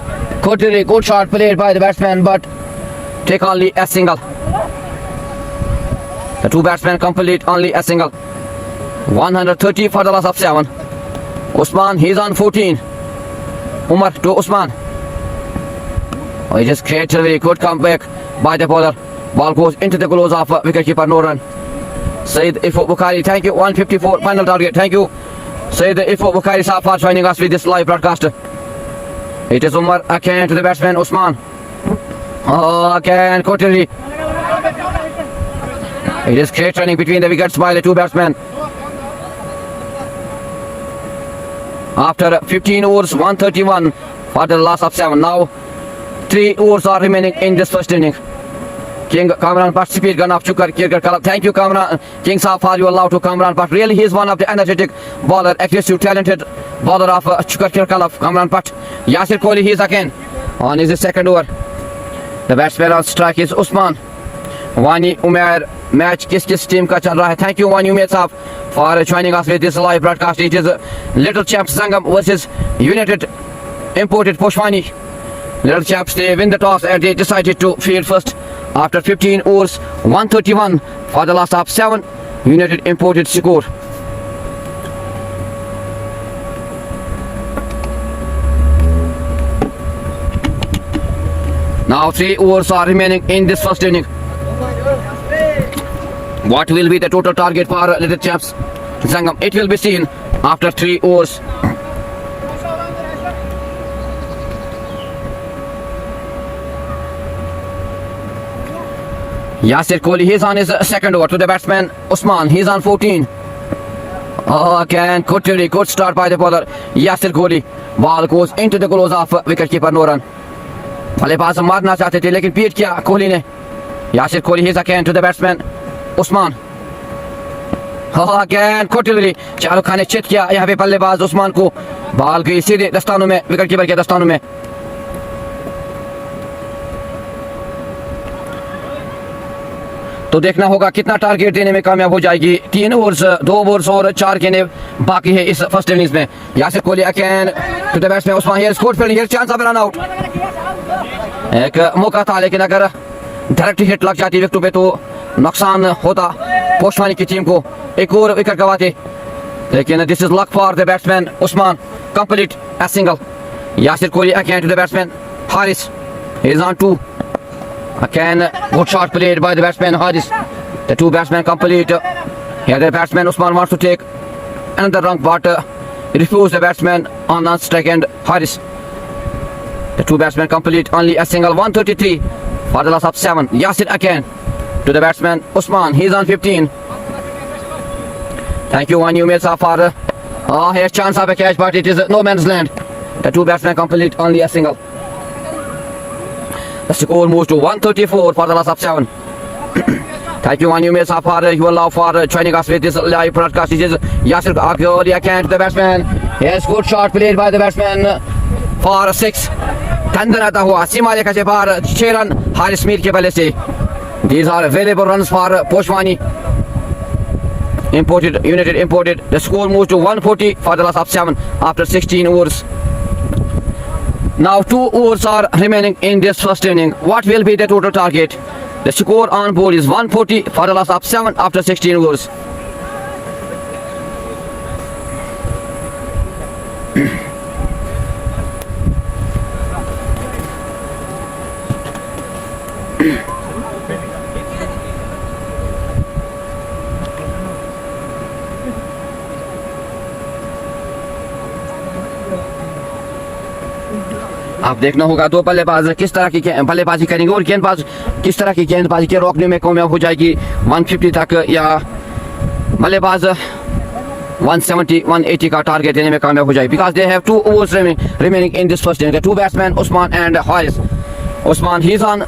S1: Courtney, good shot played by the batsman, but take only a single. The two batsmen complete only a single. 130 for the loss of 7. Usman, he's on 14. Umar to Usman. Oh, he just created a very good comeback by the bowler. Ball goes into the gloves of wicketkeeper Noran. Said Ifo Bukhari, thank you. 154 final target. Thank you. Said Ifo Bukhari Saab for joining us with this live broadcast. It is Umar again to the batsman Usman. Oh, again Courtney. It is great running between the wickets by the two batsmen. After 15 overs, 131 for the loss of 7. Now 3 overs are remaining in this first inning. King Kamran Bhatt, speed gun of Chukar Kirkar Club. Thank you, Kamran. King Saab, for your love to Kamran Bhatt. Really, he is one of the energetic bowler, aggressive, talented bowler of Chukar Kirkar Club, Kamran Bhatt. Yasir Kohli, he is again on his second over. The batsman on strike is Usman. Wani Umair, match किस team का चल रहा है? Thank you, Wani Umair साहब, for joining us with this live broadcast. It is Little Champs Sangam versus United Imported Poshwani. Little Chaps, they win the toss and they decided to field first. After 15 overs, 131 for the loss of 7. United Imported score. Now 3 overs are remaining in this first inning. What will be the total target for Little Chaps Sangam? It will be seen after 3 overs. Yasir Kohli, he's on his second over to the batsman Usman. He's on 14. Oh, again, good start by the bowler Yasir Kohli. Ball goes into the gloves of wicketkeeper Noran. बल्लेबाज मारना चाहते थे लेकिन पीट किया कोहली ने. Yasir Kohli, he's again to the batsman Usman. Oh, again, Courtney. Shahrukh Khan ने चित किया यहाँ पे बल्लेबाज उस्मान को. बॉल गई सीधे दस्तानों में, विकेटकीपर के दस्तानों में. तो देखना होगा कितना टारगेट देने में कामयाब हो जाएगी. 3 ओवर्स, 2 ओवर्स और 4 गेंदें बाकी है इस फर्स्ट इनिंग्स में. Yasir Kohli again to the batsman Usman. Here score fielding, here chance of run out. एक मौका था लेकिन अगर डायरेक्ट हिट लग जाती विकेटों पे तो नुकसान होता पोशवानी की टीम को. एक और विकेट गवाते लेकिन this is luck for the batsman Usman. Complete a single. Yasir Kohli again to the batsman Haris. He is on 2. Again, good shot played by the batsman Haris. The two batsmen complete. Here the batsman Usman wants to take another run, but refused the batsman on non-strike and Haris. The two batsmen complete only a single. 133 for the loss of 7. Yasir again to the batsman Usman. He's on 15. Thank you, Wani Umair Saab, for here's chance of a catch, but it is no man's land. The two batsmen complete only a single. The score moves to 134 for the loss of 7. Thank you, Wani Umair Saab, for your love for joining us with this live broadcast. It is Yasir Kohli again to the batsman. Yes, good shot played by the batsman for 6. Tandana आता हुआ सीमा रेखा से पार 6 run Haris Mir के बल्ले से. These are available runs for Poshwani. United Imported. The score moves to 140 for the loss of 7 after 16 overs. Now 2 overs are remaining in this first inning. What will be the total target? The score on board is 140 for the loss of 7 after 16 overs. आप देखना होगा दो बल्लेबाज किस तरह की बल्लेबाजी करेंगे और गेंदबाज किस तरह की गेंदबाजी के रोकने में कामयाब हो जाएगी 150 तक, या बल्लेबाज 170 180 का टारगेट देने में कामयाब हो जाएगी. Because they have 2 overs remaining in this first inning. The two batsmen Usman and Haris. Usman, he's on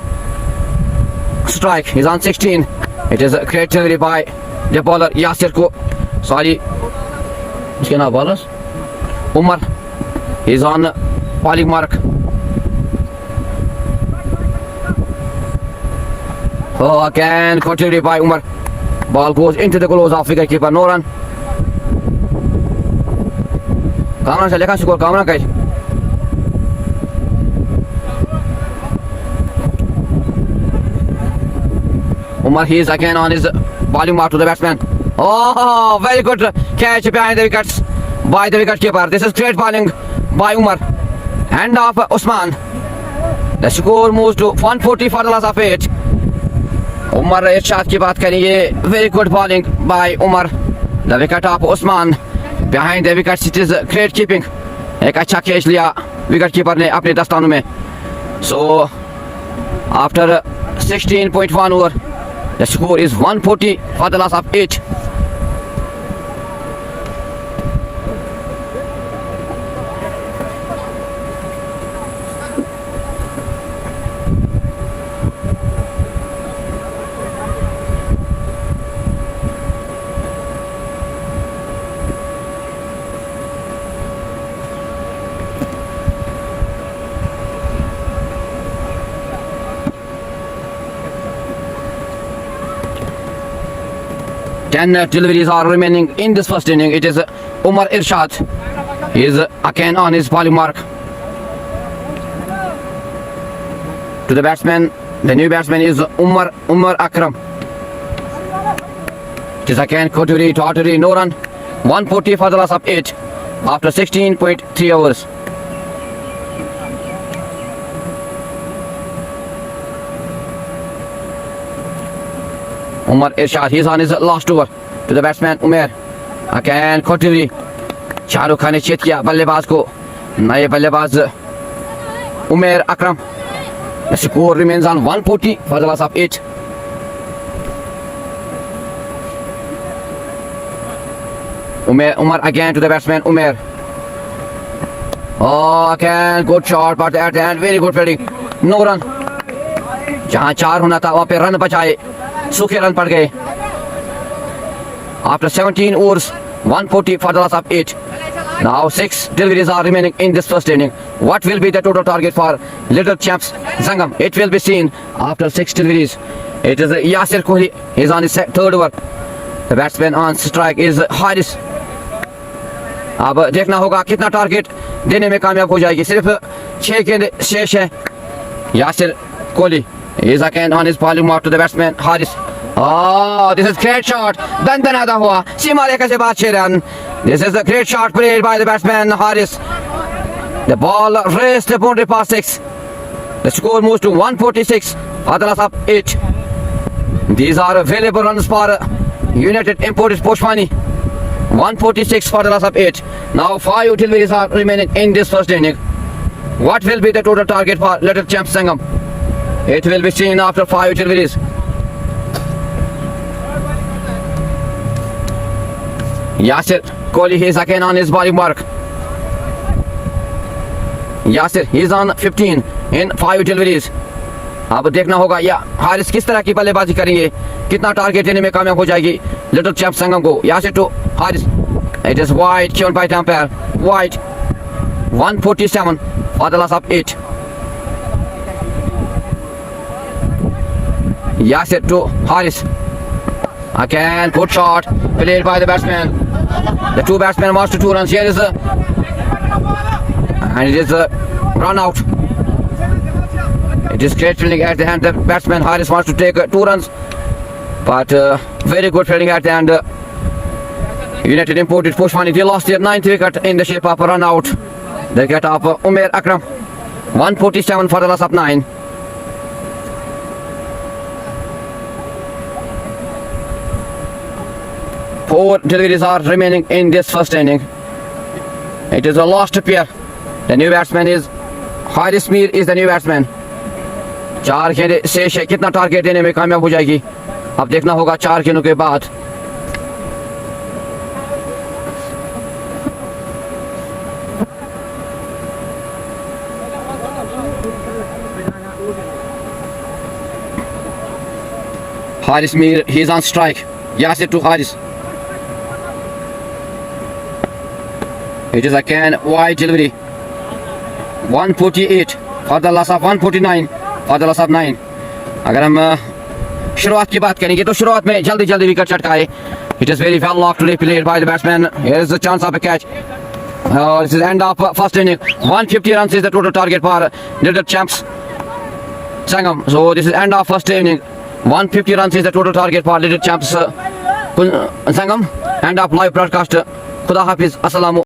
S1: strike. He's on 16. It is a great delivery by the bowler Yasir को इसके नाम bowlers Umar. He's on falling mark. Oh, again continued by Umar. Ball goes into the gloves of wicketkeeper Noran. Kamran से लेखा score Kamran का Umar, he is again on his bowling mark to the batsman. Oh, very good catch behind the wickets by the wicketkeeper. This is great bowling by Umar. Hand off Usman. The score moves to 140 for the loss of 8. Umar Irshad की बात करेंगे. Very good bowling by Umar. The wicket of Usman. Behind the wickets it is great keeping. एक अच्छा catch लिया wicket keeper ने अपने दस्तानों में. So after 16.1 over, the score is 140 for the loss of 8. Ten deliveries are remaining in this first inning. It is Umar Irshad. He is again on his bowling mark. To the batsman, the new batsman is Umar Akram. It is again Koturi to Artery, no run. 140 for the loss of 8 after 16.3 overs. Umar Irshad, he is on his last over. To the batsman Umair. Again Koturi. Shahrukh Khan ने चेत किया बल्लेबाज को. नए बल्लेबाज Umair Akram. The score remains on 140 for the loss of 8. Umar again to the batsman Umair. Oh, again good shot but at the end very good fielding. No run. जहाँ 4 होना था वहाँ पे रन बचाए. सूखे रन पड़ गए. After 17 overs, 140 for the loss of 8. Now 6 deliveries are remaining in this first inning. What will be the total target for Little Champs Zangam? It will be seen after 6 deliveries. It is Yasir Kohli. He is on his third over. The batsman on strike is Haris. अब देखना होगा कितना target देने में कामयाब हो जाएगी. सिर्फ 6 गेंद शेष है. Yasir Kohli is again on his bowling mark to the batsman Haris. Oh, this is great shot. Dandanada hua. Sima rekha se baad 6 run. This is a great shot played by the batsman Haris. The ball raced the boundary past 6. The score moves to 146 for the loss of 8. These are available runs for United Imported Poshwani. 146 for the loss of 8. Now 5 deliveries are remaining in this first inning. What will be the total target for Little Champs Sangam? It will be seen after 5 deliveries. Yasir Kohli, he is again on his bowling mark. Yasir, he is on 15 in 5 deliveries. अब देखना होगा या हारिस किस तरह की बल्लेबाजी करेंगे, कितना टारगेट देने में कामयाब हो जाएगी लिटिल चैम्प संगम को. Yasir to Haris. It is wide, given by the umpire. Wide. 147 for the loss of 8. Yasir to Haris. Again, good shot played by the batsman. The two batsmen wants to 2 runs. Here is a and it is a run out. It is great fielding at the end. The batsman Haris wants to take 2 runs, but very good fielding at the end. United Imported Poshwani, they lost their 9th wicket in the shape of a run out. The wicket of Umair Akram. 147 for the loss of 9. Four deliveries are remaining in this first inning. It is a last pair. The new batsman is Haris Mir is the new batsman. 4 गेंदें शेष है. कितना target देने में कामयाब हो जाएगी अब देखना होगा 4 गेंदों के बाद. Haris Mir, he is on strike. Yasir to Haris. It is again wide delivery. 148 for the loss of 149 for the loss of 9. अगर हम शुरुआत की बात करेंगे तो शुरुआत में जल्दी जल्दी wicket चटकाए. It is very well locked today played by the batsman. Here is the chance of a catch. This is end of first inning. 150 runs is the total target for Little Champs Sangam. So this is end of first inning. 150 runs is the total target for Little Champs Zangam. End of live broadcast. Khuda Hafiz. Assalamu